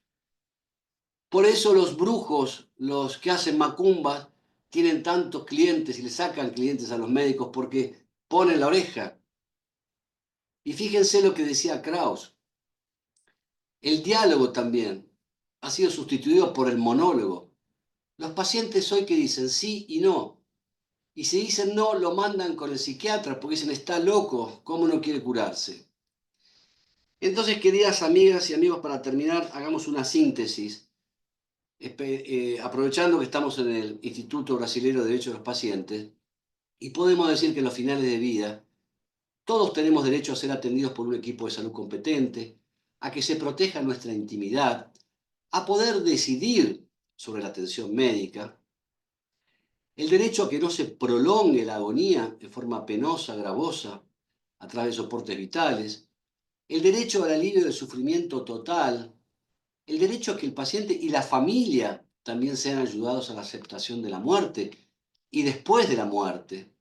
Por eso los brujos, los que hacen macumbas, tienen tantos clientes y le sacan clientes a los médicos porque ponen la oreja. Y fíjense lo que decía Krauss. El diálogo también ha sido sustituido por el monólogo. Los pacientes hoy que dicen sí y no. Y si dicen no, lo mandan con el psiquiatra porque dicen está loco, ¿cómo no quiere curarse? Entonces, queridas amigas y amigos, para terminar, hagamos una síntesis. Aprovechando que estamos en el Instituto Brasilero de Derechos de los Pacientes, y podemos decir que en los finales de vida todos tenemos derecho a ser atendidos por un equipo de salud competente, a que se proteja nuestra intimidad, a poder decidir sobre la atención médica, el derecho a que no se prolongue la agonía de forma penosa, gravosa, a través de soportes vitales, el derecho al alivio del sufrimiento total, el derecho a que el paciente y la familia también sean ayudados a la aceptación de la muerte y después de la muerte,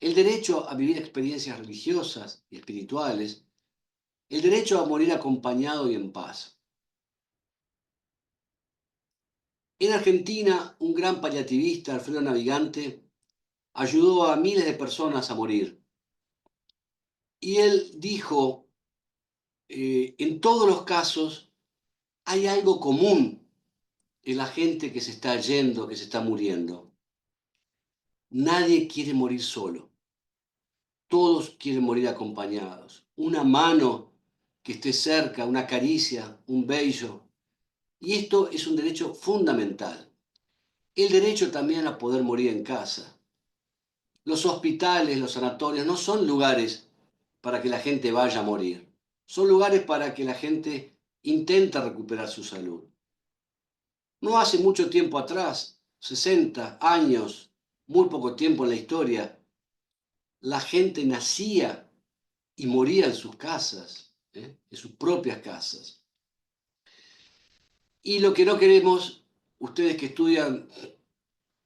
el derecho a vivir experiencias religiosas y espirituales, el derecho a morir acompañado y en paz. En Argentina, un gran paliativista, Alfredo Navigante, ayudó a miles de personas a morir. Y él dijo, en todos los casos hay algo común en la gente que se está yendo, que se está muriendo. Nadie quiere morir solo. Todos quieren morir acompañados. Una mano que esté cerca, una caricia, un beso. Y esto es un derecho fundamental. El derecho también a poder morir en casa. Los hospitales, los sanatorios no son lugares para que la gente vaya a morir. Son lugares para que la gente intente recuperar su salud. No hace mucho tiempo atrás, 60 años, muy poco tiempo en la historia, la gente nacía y moría en sus casas, en sus propias casas. Y lo que no queremos, ustedes que estudian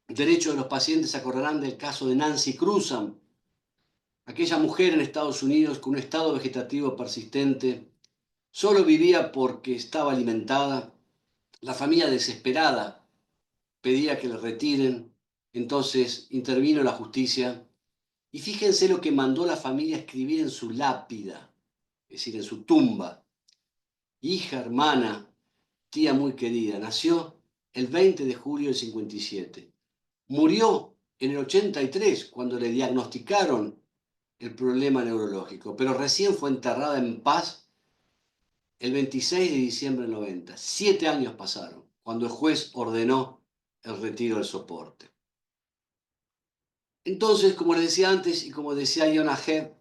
Derecho de los Pacientes se acordarán del caso de Nancy Cruzan, aquella mujer en Estados Unidos con un estado vegetativo persistente, solo vivía porque estaba alimentada, la familia desesperada pedía que le retiren, entonces intervino la justicia y fíjense lo que mandó la familia a escribir en su lápida, es decir, en su tumba. Hija, hermana, tía muy querida, nació el 20 de julio del 57. Murió en el 83 cuando le diagnosticaron el problema neurológico, pero recién fue enterrada en paz el 26 de diciembre del 90. 7 años pasaron cuando el juez ordenó el retiro del soporte. Entonces, como les decía antes y como decía Yonah Head,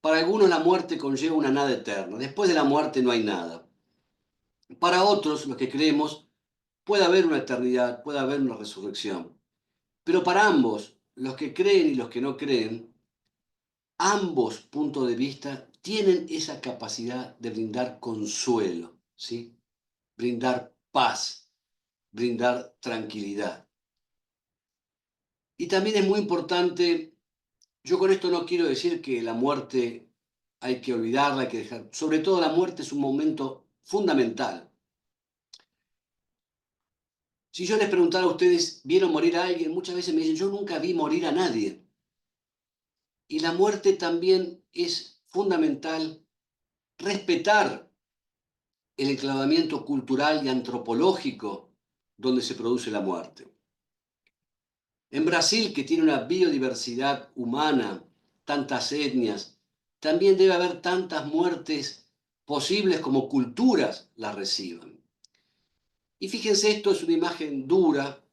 para algunos la muerte conlleva una nada eterna. Después de la muerte no hay nada. Para otros, los que creemos, puede haber una eternidad, puede haber una resurrección. Pero para ambos, los que creen y los que no creen, ambos puntos de vista tienen esa capacidad de brindar consuelo, ¿sí? Brindar paz, brindar tranquilidad. Y también es muy importante, yo con esto no quiero decir que la muerte hay que olvidarla, hay que dejar, sobre todo la muerte es un momento fundamental. Si yo les preguntara a ustedes, ¿vieron morir a alguien? Muchas veces me dicen, yo nunca vi morir a nadie. Y la muerte también es fundamental respetar el enclavamiento cultural y antropológico donde se produce la muerte. En Brasil, que tiene una biodiversidad humana, tantas etnias, también debe haber tantas muertes posibles como culturas las reciban. Y fíjense, esto es una imagen dura,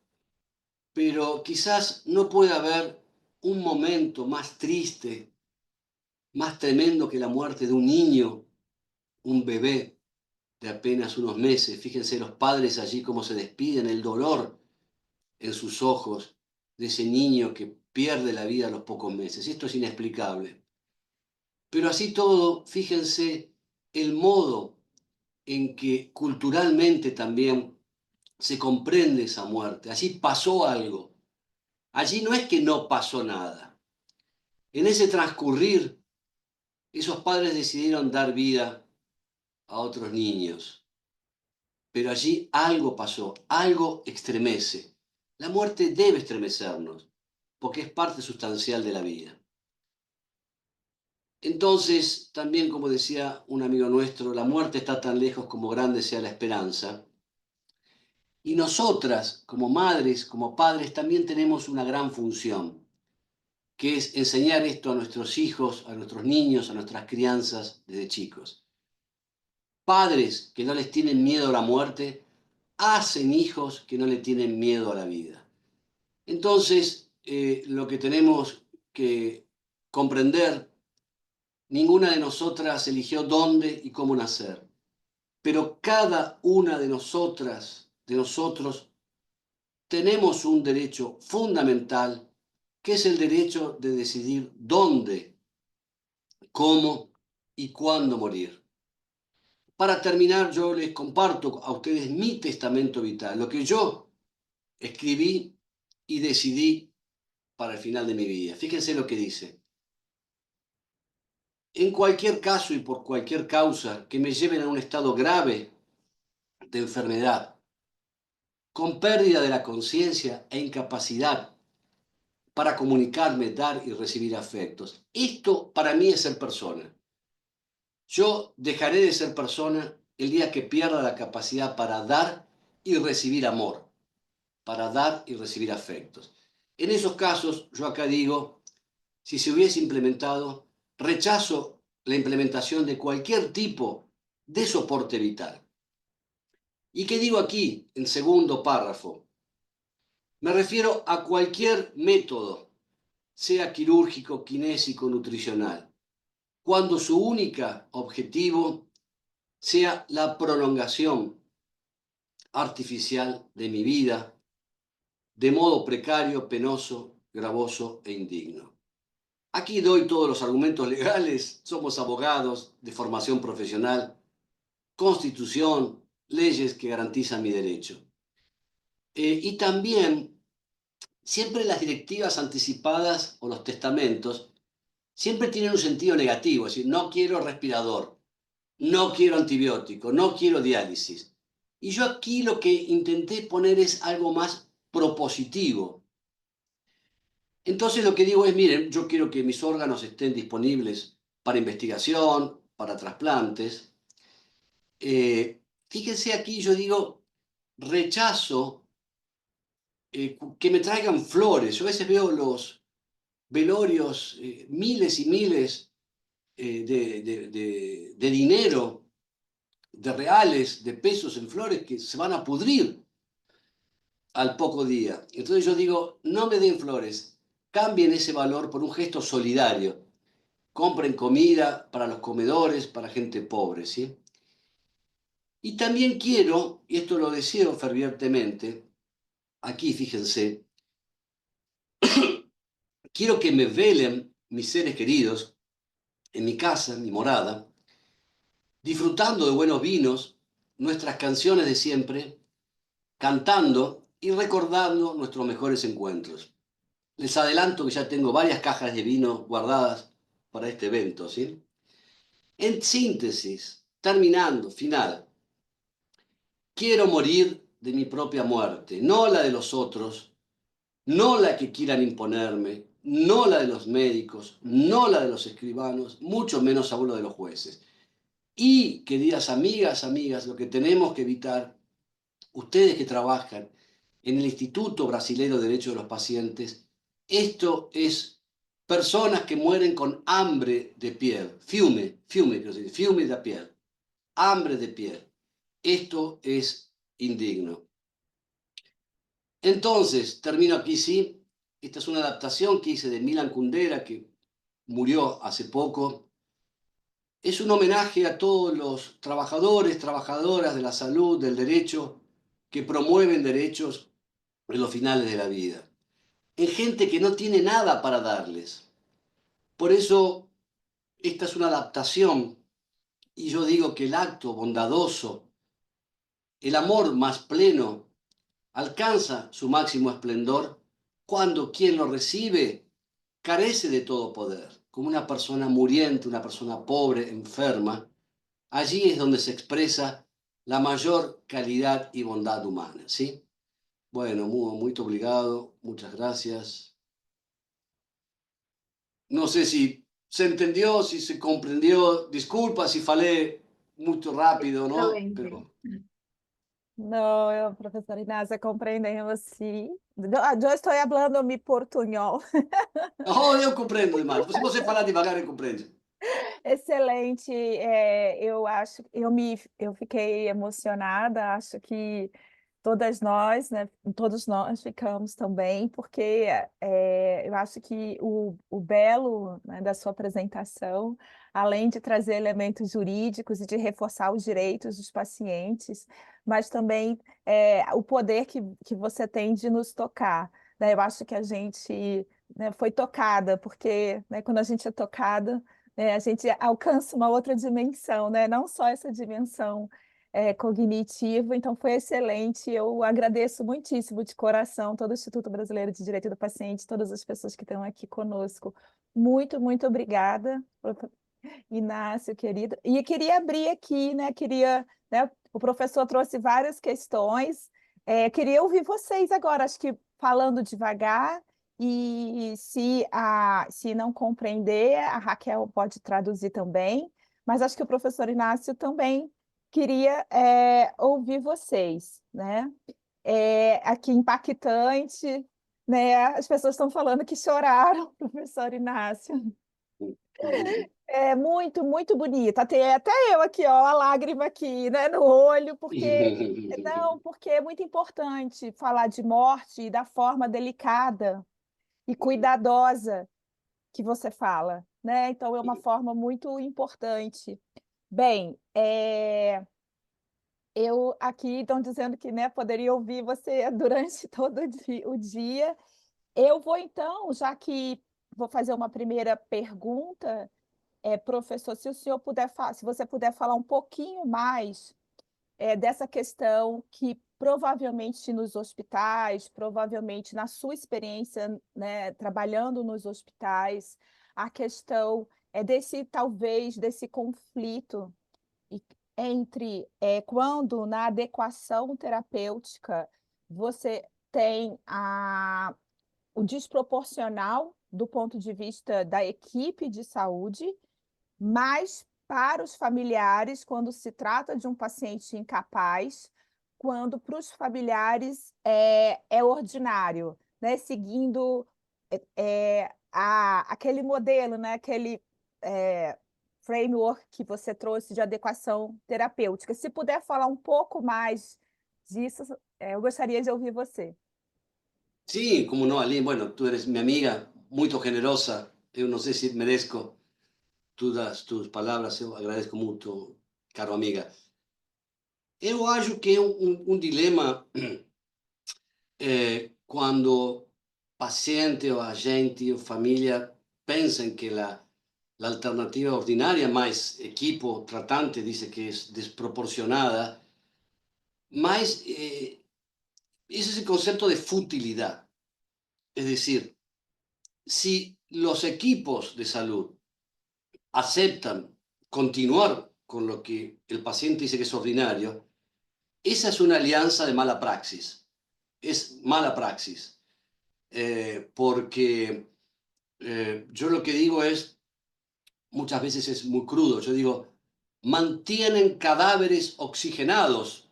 pero quizás no puede haber un momento más triste, más tremendo que la muerte de un niño, un bebé, de apenas unos meses. Fíjense los padres allí cómo se despiden, el dolor en sus ojos de ese niño que pierde la vida a los pocos meses. Esto es inexplicable. Pero así todo, fíjense el modo en que culturalmente también se comprende esa muerte. Allí pasó algo. Allí no es que no pasó nada. En ese transcurrir, esos padres decidieron dar vida a otros niños. Pero allí algo pasó, algo estremece. La muerte debe estremecernos, porque es parte sustancial de la vida. Entonces, también como decía un amigo nuestro, la muerte está tan lejos como grande sea la esperanza. Y nosotras, como madres, como padres, también tenemos una gran función, que es enseñar esto a nuestros hijos, a nuestros niños, a nuestras crianzas desde chicos. Padres que no les tienen miedo a la muerte, hacen hijos que no le tienen miedo a la vida. Entonces, lo que tenemos que comprender, ninguna de nosotras eligió dónde y cómo nacer, pero cada una de nosotras, de nosotros, tenemos un derecho fundamental, que es el derecho de decidir dónde, cómo y cuándo morir. Para terminar, yo les comparto a ustedes mi testamento vital, lo que yo escribí y decidí para el final de mi vida. Fíjense lo que dice. En cualquier caso y por cualquier causa que me lleven a un estado grave de enfermedad, con pérdida de la conciencia e incapacidad para comunicarme, dar y recibir afectos. Esto para mí es ser persona. Yo dejaré de ser persona el día que pierda la capacidad para dar y recibir amor, para dar y recibir afectos. En esos casos, yo acá digo, si se hubiese implementado, rechazo la implementación de cualquier tipo de soporte vital. ¿Y qué digo aquí en segundo párrafo? Me refiero a cualquier método, sea quirúrgico, kinésico, nutricional, cuando su único objetivo sea la prolongación artificial de mi vida, de modo precario, penoso, gravoso e indigno. Aquí doy todos los argumentos legales, somos abogados de formación profesional, constitución, leyes que garantizan mi derecho. Y también, siempre las directivas anticipadas o los testamentos siempre tienen un sentido negativo, es decir, no quiero respirador, no quiero antibiótico, no quiero diálisis. Y yo aquí lo que intenté poner es algo más propositivo. Entonces lo que digo es, miren, yo quiero que mis órganos estén disponibles para investigación, para trasplantes. Fíjense aquí, yo digo, rechazo que me traigan flores. Yo a veces veo los velorios, miles y miles de dinero, de reales, de pesos en flores que se van a pudrir al poco día. Entonces yo digo, no me den flores, cambien ese valor por un gesto solidario. Compren comida para los comedores, para gente pobre, ¿sí? Y también quiero, y esto lo deseo fervientemente, aquí fíjense, quiero que me velen mis seres queridos en mi casa, en mi morada, disfrutando de buenos vinos, nuestras canciones de siempre, cantando y recordando nuestros mejores encuentros. Les adelanto que ya tengo varias cajas de vino guardadas para este evento, ¿sí? En síntesis, terminando, final, quiero morir de mi propia muerte, no la de los otros, no la que quieran imponerme, no la de los médicos, no la de los escribanos, mucho menos aún la de los jueces. Y, queridas amigas, lo que tenemos que evitar, ustedes que trabajan en el Instituto Brasileño de Derechos de los Pacientes, esto es personas que mueren con hambre de piel, fiume de piel, hambre de piel. Esto es indigno. Entonces, termino aquí, sí. Esta es una adaptación que hice de Milan Kundera, que murió hace poco. es un homenaje a todos los trabajadores, trabajadoras de la salud, del derecho, que promueven derechos en los finales de la vida, en gente que no tiene nada para darles. Por eso, esta es una adaptación, y yo digo que el acto bondadoso, el amor más pleno, alcanza su máximo esplendor cuando quien lo recibe carece de todo poder, como una persona muriente, una persona pobre, enferma. Allí es donde se expresa la mayor calidad y bondad humana, ¿sí? Bueno, muy obrigado, muchas gracias. No sé si se entendió, si se comprendió. Disculpa si falé muy rápido, ¿no? Excelente. Pero No, professor Inácio, compreendemos sim. Eu estou falando mi portunhol. oh, eu compreendo demais. Se você falar devagar, eu compreendo. Excelente, eu acho eu fiquei emocionada, acho que todas nós, né, todos nós ficamos também, porque, eu acho que o belo, né, da sua apresentação, além de trazer elementos jurídicos e de reforçar os direitos dos pacientes, mas também, o poder que você tem de nos tocar, né. Eu acho que a gente, né, foi tocada, porque, né, quando a gente é tocada, a gente alcança uma outra dimensão, né, não só essa dimensão, cognitiva, então foi excelente. Eu agradeço muitíssimo de coração todo o Instituto Brasileiro de Direito do Paciente, todas as pessoas que estão aqui conosco. Muito, muito obrigada, Inácio, querido. E eu queria abrir aqui, né, né, o professor trouxe várias questões, queria ouvir vocês agora, acho que falando devagar, e se não compreender, a Raquel pode traduzir também, mas acho que o professor Inácio também queria ouvir vocês, né? Aqui impactante, né? As pessoas estão falando que choraram, professor Inácio. É muito, muito bonito. Até eu aqui, ó, a lágrima aqui, né, no olho, porque é muito importante falar de morte da forma delicada e cuidadosa que você fala, né? Então é uma forma muito importante. Bem, eu aqui estão dizendo que, né, poderia ouvir você durante todo o dia. Eu vou então, já que vou fazer uma primeira pergunta, professor, se o senhor puder se você puder falar um pouquinho mais, dessa questão que provavelmente nos hospitais, provavelmente na sua experiência, né, trabalhando nos hospitais, a questão é desse conflito entre quando na adequação terapêutica você tem o desproporcional do ponto de vista da equipe de saúde, mas para os familiares, quando se trata de um paciente incapaz, quando para os familiares é ordinário, né? Seguindo aquele modelo, né? Aquele framework que você trouxe de adequação terapêutica. Se puder falar um pouco mais disso, eu gostaria de ouvir você. Sí, como no, Aline. Bueno, tú eres mi amiga, muy generosa. Yo no sé si merezco todas tus palabras, eu agradezco muito, caro amiga. Eu acho que é um dilema quando paciente ou agente ou família pensam que a alternativa ordinária mais equipo tratante dice que é desproporcionada, mas ese es el concepto de futilidad. Es decir, si los equipos de salud aceptan continuar con lo que el paciente dice que es ordinario, esa es una alianza de mala praxis. Es mala praxis. Porque yo lo que digo es, muchas veces es muy crudo, yo digo, mantienen cadáveres oxigenados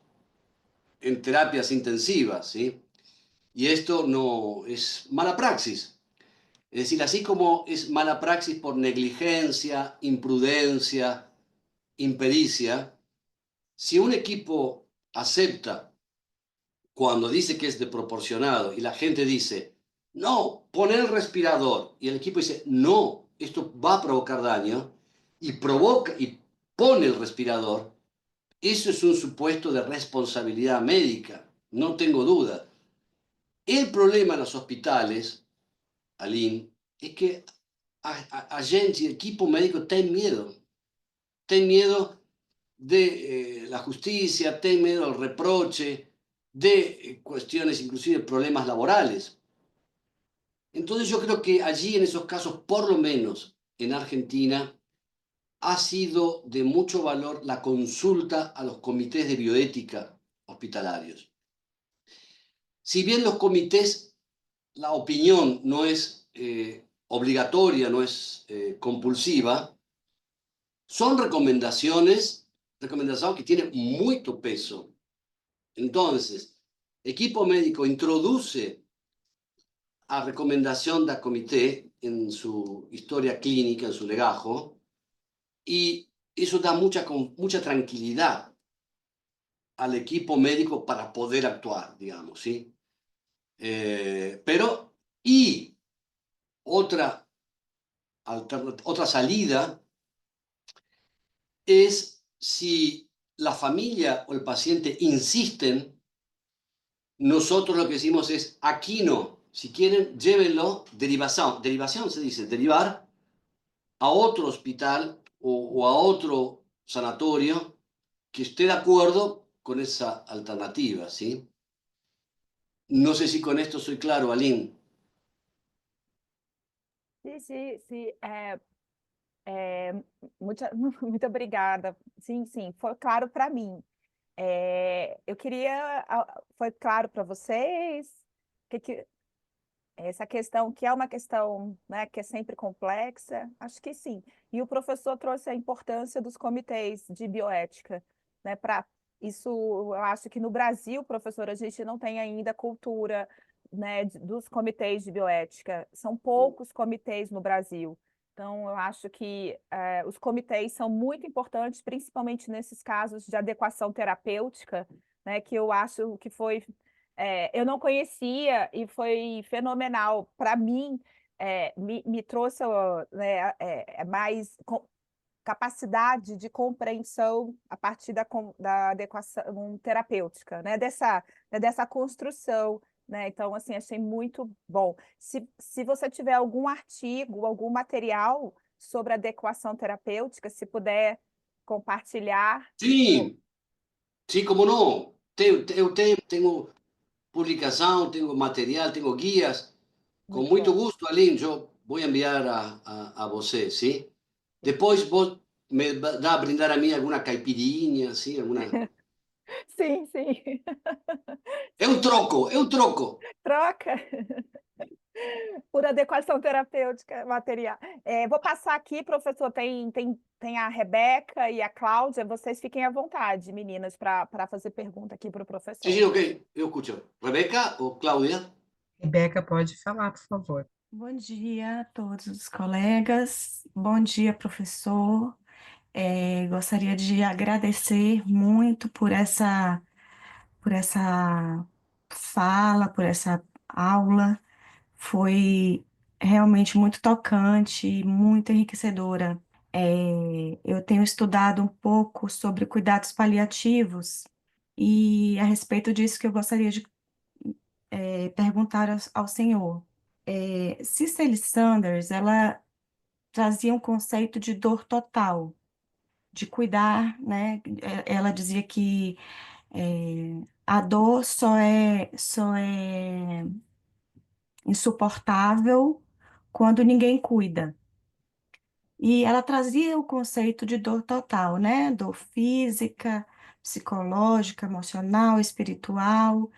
en terapias intensivas, ¿sí? Y esto no es mala praxis. Es decir, así como es mala praxis por negligencia, imprudencia, impericia, si un equipo acepta cuando dice que es desproporcionado y la gente dice, no, pon el respirador, y el equipo dice, no, esto va a provocar daño, y provoca, y pone el respirador, eso es un supuesto de responsabilidad médica, no tengo duda. El problema en los hospitales, Aline, es que a gente, el equipo médico, tiene miedo. Tiene miedo de la justicia, tiene miedo al reproche, de cuestiones, inclusive problemas laborales. Entonces yo creo que allí, en esos casos, por lo menos en Argentina, ha sido de mucho valor la consulta a los comités de bioética hospitalarios. Si bien los comités, la opinión no es obligatoria, no es compulsiva, son recomendaciones que tienen mucho peso. Entonces, equipo médico introduce a recomendación del comité en su historia clínica, en su legajo, y eso da mucha tranquilidad al equipo médico para poder actuar, digamos, ¿sí? Pero, y otra, otra salida es si la familia o el paciente insisten, nosotros lo que decimos es, aquí no, si quieren, llévenlo, derivación se dice, derivar a otro hospital o a otro sanatorio que esté de acuerdo con esa alternativa, ¿sí? No sé si con esto soy claro, Aline. Sim, sim, sim. Muito obrigada. Sim, sim, foi claro para mim. Eu queria, foi claro para vocês que essa questão que é uma questão, né, que é sempre complexa? Acho que sim. E o professor trouxe a importância dos comitês de bioética, né, para isso, eu acho que no Brasil, professor, a gente não tem ainda cultura, né, dos comitês de bioética. São poucos comitês no Brasil. Então, eu acho que os comitês são muito importantes, principalmente nesses casos de adequação terapêutica, né, que eu acho que foi eu não conhecia e foi fenomenal. Para mim, me trouxe né, mais capacidade de compreensão a partir da adequação terapêutica, né, dessa construção. Né? Então, assim, achei muito bom. Se você tiver algum artigo, algum material sobre adequação terapêutica, se puder compartilhar. Sí, sí, como no. Tengo publicación, tengo material, tengo guías. Con Muito mucho bom. gusto, Aline, yo voy a enviar a você, ¿sí? Después vos me vas a brindar a mí alguna caipirinha, ¿sí? Alguna... Sim, sim. Es un troco. Troca por adequação terapêutica material. Vou passar aqui, professor, tem a Rebeca e a Cláudia, vocês fiquem à vontade, meninas, para fazer pergunta aqui para o Sí, professor. sí, ok, yo escucho. ¿Rebeca o Claudia? Rebeca, pode falar, por favor. Bom dia a todos os colegas, bom dia, professor. Gostaria de agradecer muito por essa fala, por essa aula. Foi realmente muito tocante, muito enriquecedora. Eu tenho estudado um pouco sobre cuidados paliativos e a respeito disso que eu gostaria de perguntar ao senhor. Cicely Sanders, ela trazia um conceito de dor total, de cuidar, né? Ela dizia que a dor só é insuportável quando ninguém cuida. E ela trazia o conceito de dor total, né? Dor física, psicológica, emocional, espiritual,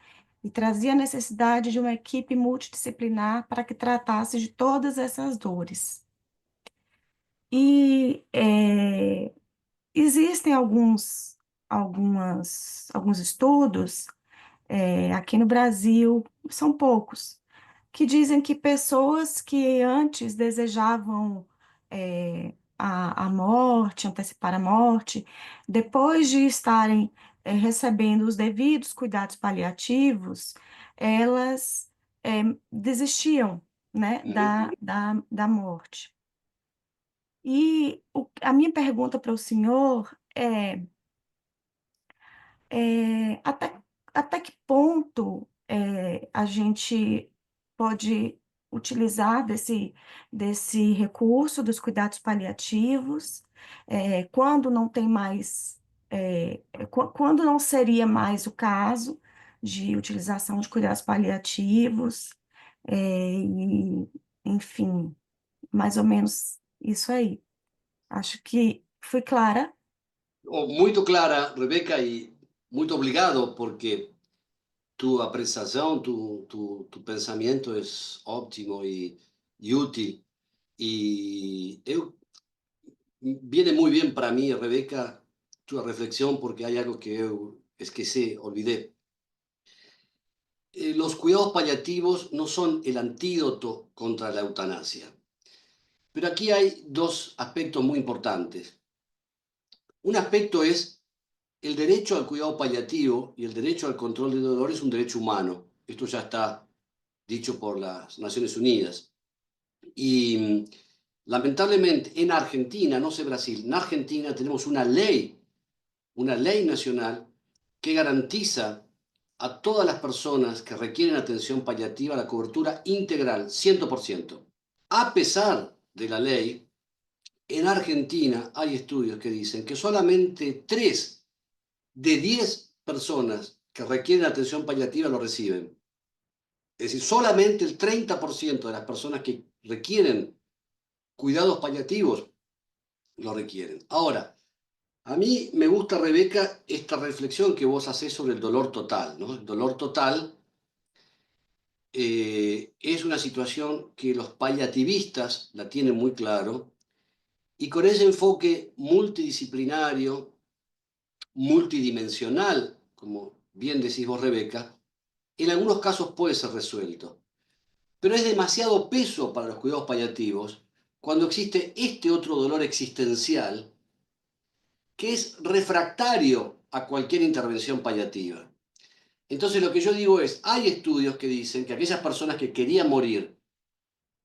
e trazia a necessidade de uma equipe multidisciplinar para que tratasse de todas essas dores. E existem alguns estudos aqui no Brasil, são poucos, que dizem que pessoas que antes desejavam a morte, antecipar a morte, depois de estarem recebendo os devidos cuidados paliativos, elas é, desistiam, né, da morte. E a minha pergunta para o senhor até, até que ponto a gente pode utilizar desse recurso dos cuidados paliativos, quando não tem mais, quando não seria mais o caso de utilização de cuidados paliativos, e, enfim, mais ou menos isso aí. Acho que fui clara. Oh, muy clara, Rebeca, y muy obrigado porque tu apreciación, tu pensamiento es óptimo y útil. Y viene muy bien para mí, Rebeca, tu reflexión, porque hay algo que yo esquecí, olvidé. Los cuidados paliativos no son el antídoto contra la eutanasia. Pero aquí hay dos aspectos muy importantes. Un aspecto es el derecho al cuidado paliativo y el derecho al control del dolor es un derecho humano. Esto ya está dicho por las Naciones Unidas. Y lamentablemente en Argentina, no sé Brasil, en Argentina tenemos una ley nacional que garantiza a todas las personas que requieren atención paliativa la cobertura integral, 100%. A pesar de la ley, en Argentina hay estudios que dicen que solamente 3 de 10 personas que requieren atención paliativa lo reciben. Es decir, solamente el 30% de las personas que requieren cuidados paliativos lo requieren. Ahora, a mí me gusta, Rebeca, esta reflexión que vos hacés sobre el dolor total, ¿no? El dolor total es una situación que los paliativistas la tienen muy claro y con ese enfoque multidisciplinario, multidimensional, como bien decís vos, Rebeca, en algunos casos puede ser resuelto. Pero es demasiado peso para los cuidados paliativos cuando existe este otro dolor existencial que es refractario a cualquier intervención paliativa. Entonces lo que yo digo es, hay estudios que dicen que aquellas personas que querían morir,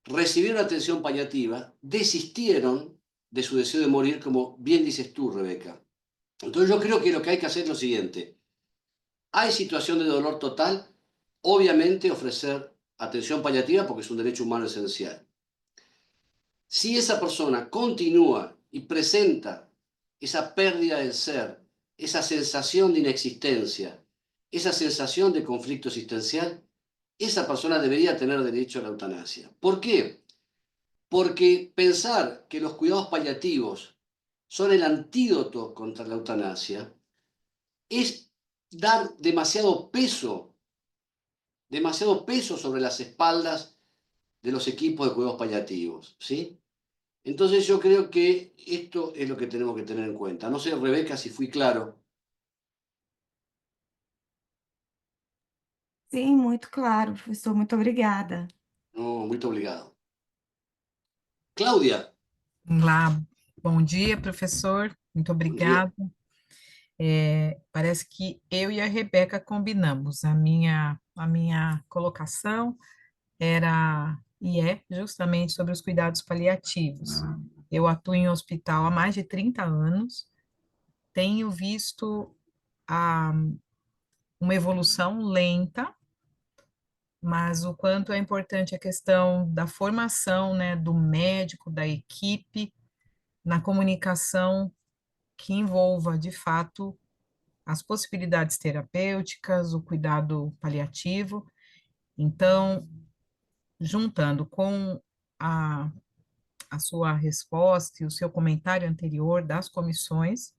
recibieron atención paliativa, desistieron de su deseo de morir, como bien dices tú, Rebeca. Entonces yo creo que lo que hay que hacer es lo siguiente. Hay situación de dolor total, obviamente ofrecer atención paliativa porque es un derecho humano esencial. Si esa persona continúa y presenta esa pérdida del ser, esa sensación de inexistencia, esa sensación de conflicto existencial, esa persona debería tener derecho a la eutanasia. ¿Por qué? Porque pensar que los cuidados paliativos son el antídoto contra la eutanasia es dar demasiado peso sobre las espaldas de los equipos de cuidados paliativos, ¿sí? Entonces yo creo que esto es lo que tenemos que tener en cuenta. No sé, Rebeca, si fui claro. Sim, muito claro, professor. Muito obrigada. No, muy obligado. Claudia, Olá, bom dia, professor. Muito buen día. obrigada. Parece que eu e a Rebeca combinamos. A minha colocação era e é justamente sobre os cuidados paliativos. Eu atuo em hospital há mais de 30 anos, tenho visto a, uma evolução lenta, mas o quanto é importante a questão da formação, né, do médico, da equipe, na comunicação que envolva, de fato, as possibilidades terapêuticas, o cuidado paliativo. Então, juntando com a, a sua resposta e o seu comentário anterior das comissões,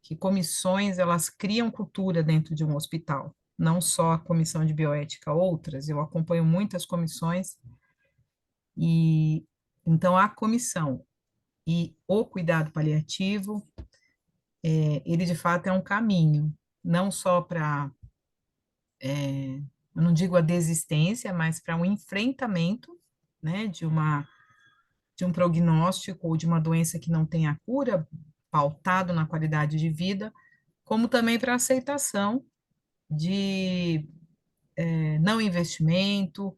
que comissões elas criam cultura dentro de um hospital, não só a comissão de bioética, outras, eu acompanho muitas comissões, e então a comissão e o cuidado paliativo, ele de fato é um caminho, não só para, eu não digo a desistência, mas para um enfrentamento, né, de um prognóstico ou de uma doença que não tem a cura, pautado na qualidade de vida, como também para a aceitação de não investimento.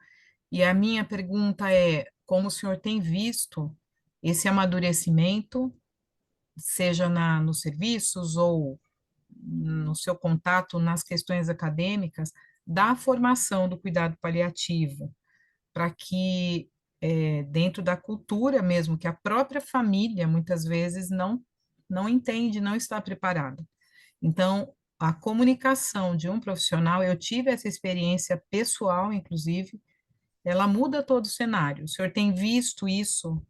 E a minha pergunta é, como o senhor tem visto esse amadurecimento, seja nos serviços ou no seu contato nas questões acadêmicas, da formação do cuidado paliativo, para que, dentro da cultura mesmo, que a própria família, muitas vezes, não entende, não está preparada. Então, a comunicação de um profissional, eu tive essa experiência pessoal, inclusive, ela muda todo o cenário. O senhor tem visto isso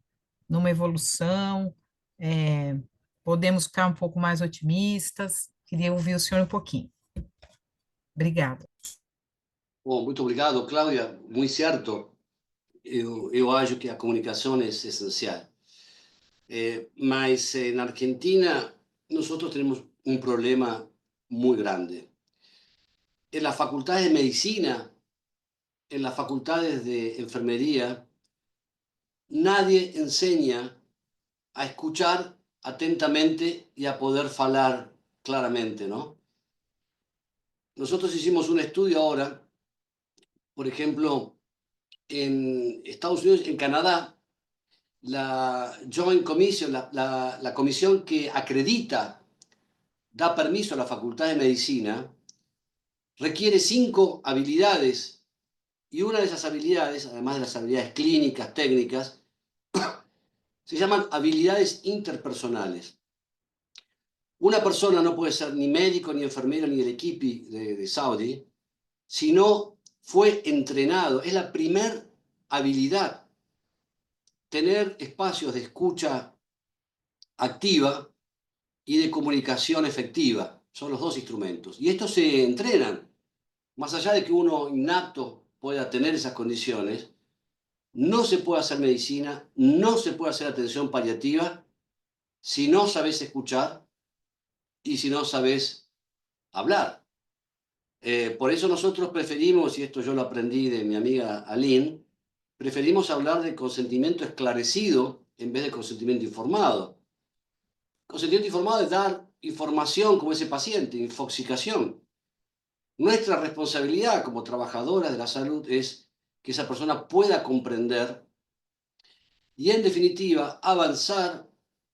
numa evolução? É, podemos ficar um pouco mais otimistas? Queria ouvir o senhor um pouquinho. Obrigada. Bom, muito obrigado, Cláudia. Muito certo. Eu acho que a comunicação é essencial. Mas na Argentina, nosotros tenemos un problema muy grande. En las facultades de medicina, en las facultades de enfermería, nadie enseña a escuchar atentamente y a poder falar claramente, ¿no? Nosotros hicimos un estudio ahora, por ejemplo, en Estados Unidos, en Canadá, la Joint Commission, la comisión que acredita, da permiso a la Facultad de Medicina, requiere 5 habilidades y una de esas habilidades, además de las habilidades clínicas, técnicas, se llaman habilidades interpersonales. Una persona no puede ser ni médico, ni enfermero, ni del equipo de Saudi, si no fue entrenado. Es la primer habilidad, tener espacios de escucha activa y de comunicación efectiva. Son los dos instrumentos. Y estos se entrenan. Más allá de que uno innato pueda tener esas condiciones, no se puede hacer medicina, no se puede hacer atención paliativa si no sabes escuchar y si no sabes hablar. Por eso nosotros preferimos, y esto yo lo aprendí de mi amiga Aline, preferimos hablar de consentimiento esclarecido en vez de consentimiento informado. Consentimiento informado es dar información como ese paciente, infoxicación. Nuestra responsabilidad como trabajadoras de la salud es que esa persona pueda comprender y, en definitiva, avanzar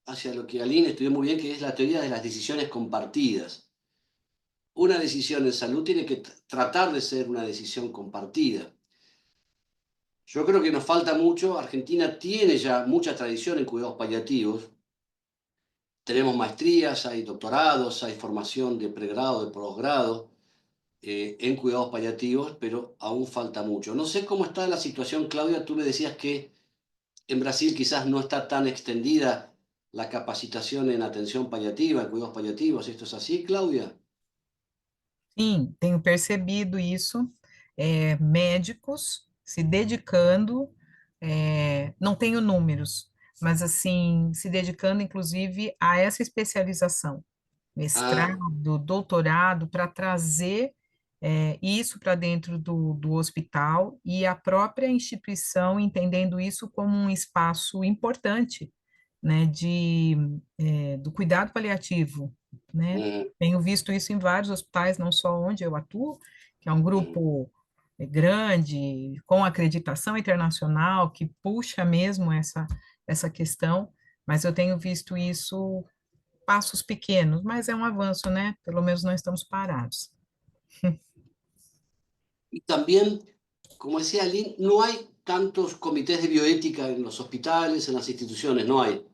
hacia lo que Aline estudió muy bien, que es la teoría de las decisiones compartidas. Una decisión en salud tiene que tratar de ser una decisión compartida. Yo creo que nos falta mucho. Argentina tiene ya mucha tradición en cuidados paliativos. Tenemos maestrías, hay doctorados, hay formación de pregrado, de posgrado en cuidados paliativos, pero aún falta mucho. No sé cómo está la situación, Claudia. Tú me decías que en Brasil quizás no está tan extendida la capacitación en atención paliativa, en cuidados paliativos. ¿Esto es así, Claudia? Sim, tenho percebido isso, médicos se dedicando, não tenho números, mas assim, se dedicando inclusive a essa especialização, Ah, mestrado, doutorado, para trazer isso para dentro do hospital e a própria instituição entendendo isso como um espaço importante, né, do cuidado paliativo, né? mm, Tenho visto isso em vários hospitais, não só onde eu atuo, que é um mm. grupo grande, com acreditação internacional, que puxa mesmo essa questão, mas eu tenho visto isso passos pequenos, mas é um avanço, né? Pelo menos não estamos parados. Y también, como decía Aline, no hay tantos comités de bioética en los hospitales, en las instituciones, no hay.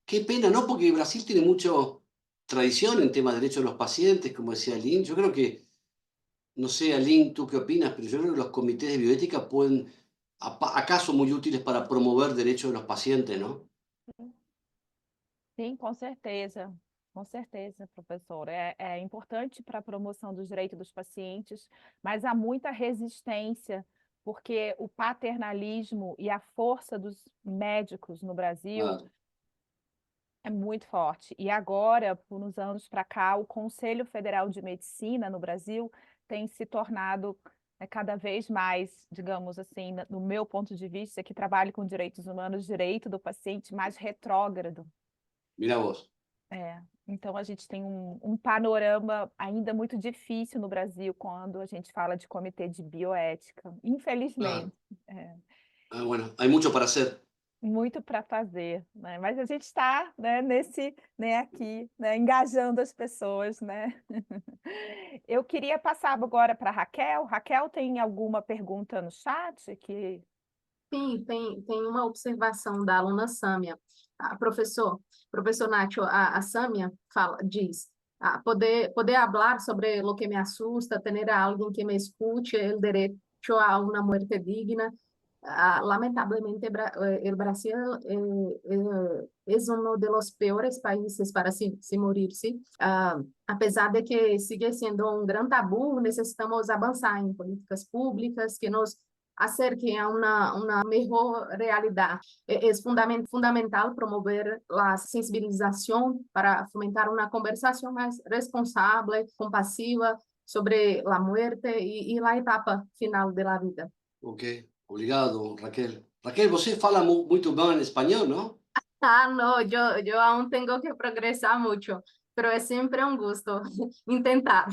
Qué pena, ¿no? Porque Brasil tiene mucha tradición en temas de derechos de los pacientes, como decía Aline. Yo creo que, no sé, Aline, tú qué opinas, pero yo creo que los comités de bioética pueden, acaso muy útiles para promover derechos de los pacientes, ¿no? Sim, com certeza, professor. É importante para a promoção dos direitos dos pacientes, mas há muita resistência, porque o paternalismo e a força dos médicos no Brasil Claro. é muito forte. E agora, por uns anos para cá, o Conselho Federal de Medicina no Brasil tem se tornado cada vez mais, digamos assim, no meu ponto de vista, que trabalho com direitos humanos, direito do paciente mais retrógrado. Mira vos. Então a gente tem um panorama ainda muito difícil no Brasil quando a gente fala de comitê de bioética, Claro. infelizmente. Ah, bueno, hay mucho para hacer. muito para fazer, né? Mas a gente está, né, aqui, né, engajando as pessoas, né? Eu queria passar agora para Raquel. Raquel, tem alguma pergunta no chat que Sim, tem uma observação da aluna Sâmia. Professor Nacho, a Sâmia diz, poder falar sobre lo que me asusta, tener a alguien que me escuche, el derecho a una muerte digna. Lamentablemente, el Brasil es uno de los peores países para se morir, ¿sí? Apesar de que sigue sendo um grande tabu, necessitamos avançar em políticas públicas que nos acerquem a uma melhor realidade. É fundamental promover a sensibilização para fomentar uma conversação mais responsável, compassiva sobre a morte e a etapa final da vida. Ok, obrigado, Raquel. Raquel, você fala muito bem espanhol, não? No, yo aún tengo que progresar mucho, pero es siempre un gusto intentar.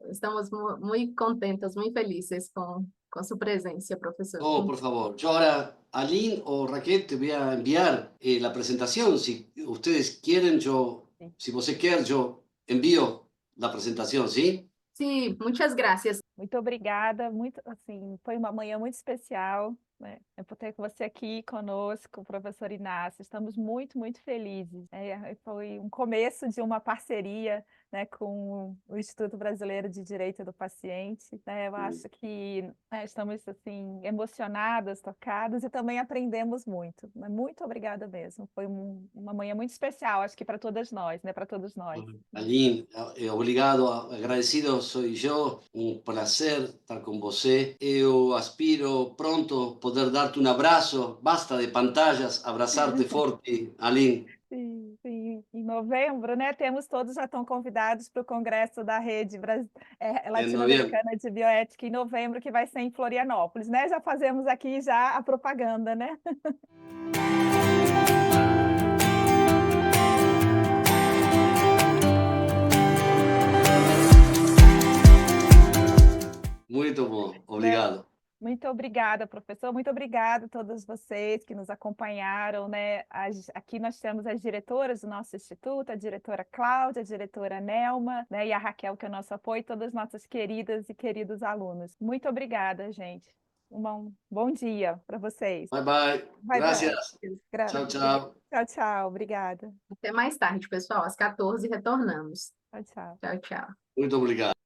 Estamos muy contentos, muy felices con su presencia, profesor. Oh, por favor. Yo ahora, Aline o Raquel, te voy a enviar la presentación. Si ustedes quieren, Sim. si você quer, yo envío la presentación, ¿sí? Sí, muchas gracias. Muito obrigada, muito, assim, foi uma manhã muito especial, né? É por ter você aqui conosco, professor Inácio. Estamos muito, muito felizes. Foi um começo de uma parceria, né, com o Instituto Brasileiro de Direito do Paciente, né? Eu acho que, né, estamos assim emocionadas, tocadas e também aprendemos muito, né? Muito obrigada mesmo. Foi uma manhã muito especial, acho que para todas nós, né? Para todos nós. Aline, obrigado, agradecido soy yo, un placer estar con você. Eu aspiro pronto poder darte un abrazo, basta de pantallas, abrazarte forte, Aline. Sim, sim. Em novembro, né, todos já estão convidados para o Congresso da Rede En noviembre. Latino-Americana de Bioética em novembro, que vai ser em Florianópolis, né? Já fazemos aqui já a propaganda, né? Muito bom, obrigado. Muito obrigada, professor. Muito obrigada a todos vocês que nos acompanharam, né? Aqui nós temos as diretoras do nosso instituto, a diretora Cláudia, a diretora Nelma, né? E a Raquel, que é o nosso apoio, todas nossas queridas e queridos alunos. Muito obrigada, gente. Um bom dia para vocês. Bye, bye. Bye, Gracias. bye. Tchau, tchau. Tchau, tchau. Obrigada. Até mais tarde, pessoal. Às 14 retornamos. Tchau, tchau. Tchau, tchau. Muito obrigado.